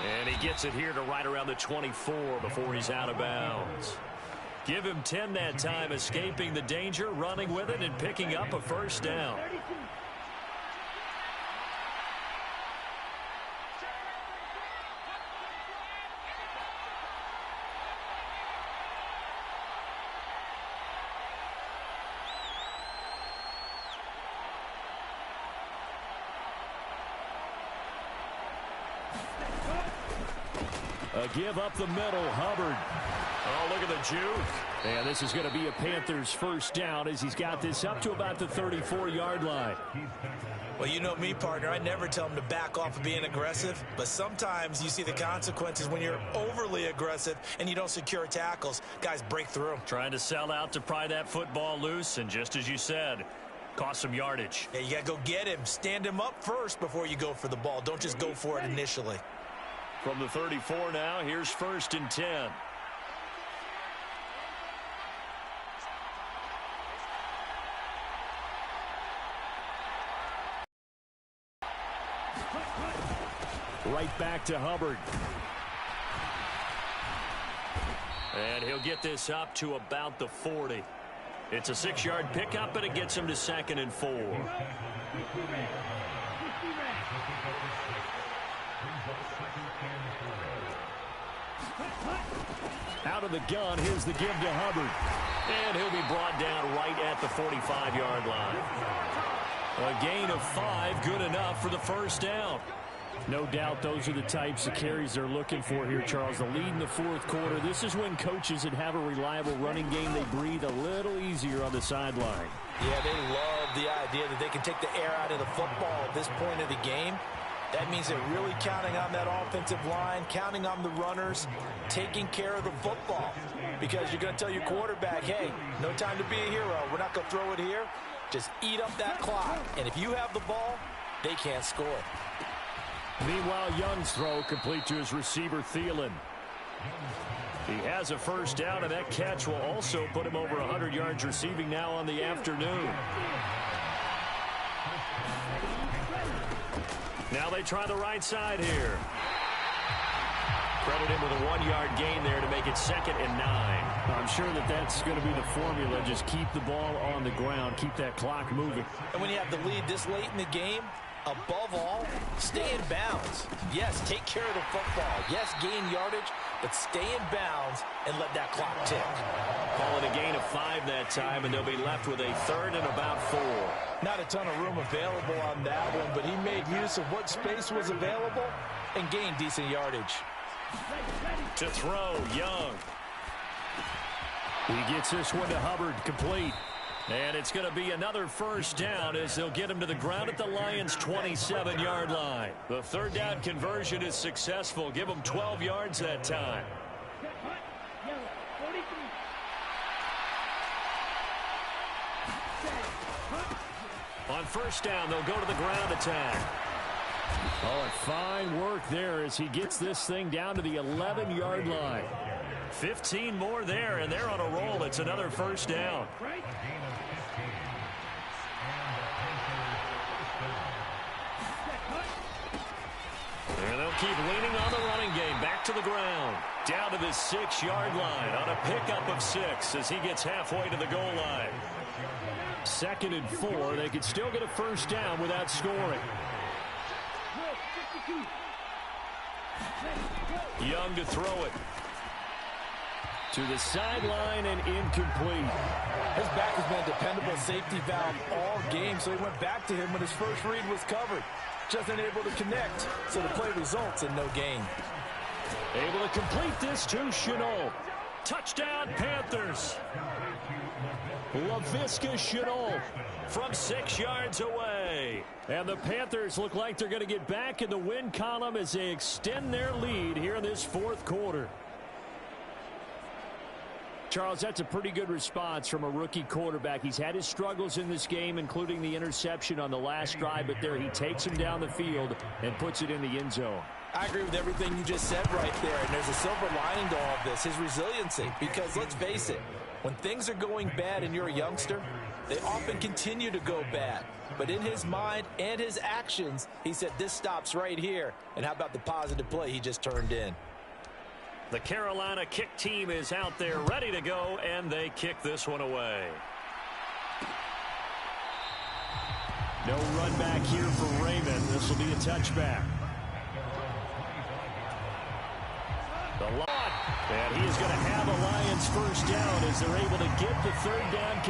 [SPEAKER 4] And he gets it here to right around the 24 before he's out of bounds. Give him 10 that time, escaping the danger, running with it, and picking up a first down.
[SPEAKER 7] A give up the middle, Hubbard.
[SPEAKER 4] Oh, look at the juke.
[SPEAKER 7] And this is going to be a Panthers first down as he's got this up to about the 34-yard line.
[SPEAKER 5] Well, you know me, partner. I never tell him to back off of being aggressive, but sometimes you see the consequences when you're overly aggressive and you don't secure tackles. Guys break through.
[SPEAKER 4] Trying to sell out to pry that football loose, and just as you said, cost some yardage.
[SPEAKER 5] Yeah, you got to go get him. Stand him up first before you go for the ball. Don't just go for it initially.
[SPEAKER 4] From the 34 now, here's 1st and 10.
[SPEAKER 7] Right back to Hubbard.
[SPEAKER 4] And he'll get this up to about the 40. It's a 6-yard pickup, and it gets him to 2nd and 4.
[SPEAKER 7] Out of the gun, here's the give to Hubbard.
[SPEAKER 4] And he'll be brought down right at the 45-yard line. A gain of 5, good enough for the first down.
[SPEAKER 7] No doubt those are the types of carries they're looking for here, Charles. The lead in the 4th quarter. This is when coaches that have a reliable running game, they breathe a little easier on the sideline.
[SPEAKER 6] Yeah, they love the idea that they can take the air out of the football at this point of the game. That means they're really counting on that offensive line, counting on the runners, taking care of the football. Because you're going to tell your quarterback, hey, no time to be a hero. We're not going to throw it here. Just eat up that clock. And if you have the ball, they can't score.
[SPEAKER 7] Meanwhile, Young's throw complete to his receiver, Thielen.
[SPEAKER 4] He has a first down, and that catch will also put him over 100 yards receiving now on the afternoon. Now they try the right side here. Credit him with a 1-yard gain there to make it 2nd and 9.
[SPEAKER 7] I'm sure that that's going to be the formula. Just keep the ball on the ground. Keep that clock moving.
[SPEAKER 6] And when you have the lead this late in the game, above all, stay in bounds. Yes, take care of the football. Yes, gain yardage, but stay in bounds and let that clock tick.
[SPEAKER 4] Call it a gain of 5 that time, and they'll be left with a 3rd and about 4.
[SPEAKER 6] Not a ton of room available on that one, but he made use of what space was available
[SPEAKER 5] and gain decent yardage.
[SPEAKER 4] To throw, Young.
[SPEAKER 7] He gets this one to Hubbard, complete.
[SPEAKER 4] And it's going to be another first down as they'll get him to the ground at the Lions' 27-yard line. The third down conversion is successful. Give him 12 yards that time. On first down, they'll go to the ground attack.
[SPEAKER 7] Oh, and fine work there as he gets this thing down to the 11-yard line.
[SPEAKER 4] 15 more there, and they're on a roll. It's another first down. And they'll keep leaning on the running game. Back to the ground. Down to the 6-yard line on a pickup of 6 as he gets halfway to the goal line.
[SPEAKER 7] 2nd and 4. They could still get a first down without scoring.
[SPEAKER 4] Young to throw it.
[SPEAKER 7] To the sideline and incomplete.
[SPEAKER 6] His back has been a dependable safety valve all game, so he went back to him when his first read was covered. Just unable to connect, so the play results in no gain.
[SPEAKER 7] Able to complete this to Shenault. Touchdown, Panthers. LaVisca Shenault
[SPEAKER 4] from 6 yards away.
[SPEAKER 7] And the Panthers look like they're going to get back in the win column as they extend their lead here in this fourth quarter. Charles, that's a pretty good response from a rookie quarterback. He's had his struggles in this game, including the interception on the last drive, but there he takes him down the field and puts it in the end zone.
[SPEAKER 5] I agree with everything you just said right there, and there's a silver lining to all of this, his resiliency. Because let's face it, when things are going bad and you're a youngster, they often continue to go bad. But in his mind and his actions, he said this stops right here. And how about the positive play he just turned in?
[SPEAKER 4] The Carolina kick team is out there ready to go, and they kick this one away.
[SPEAKER 7] No run back here for Raymond. This will be a touchback. And he is going to have a Lions first down as they're able to get the third down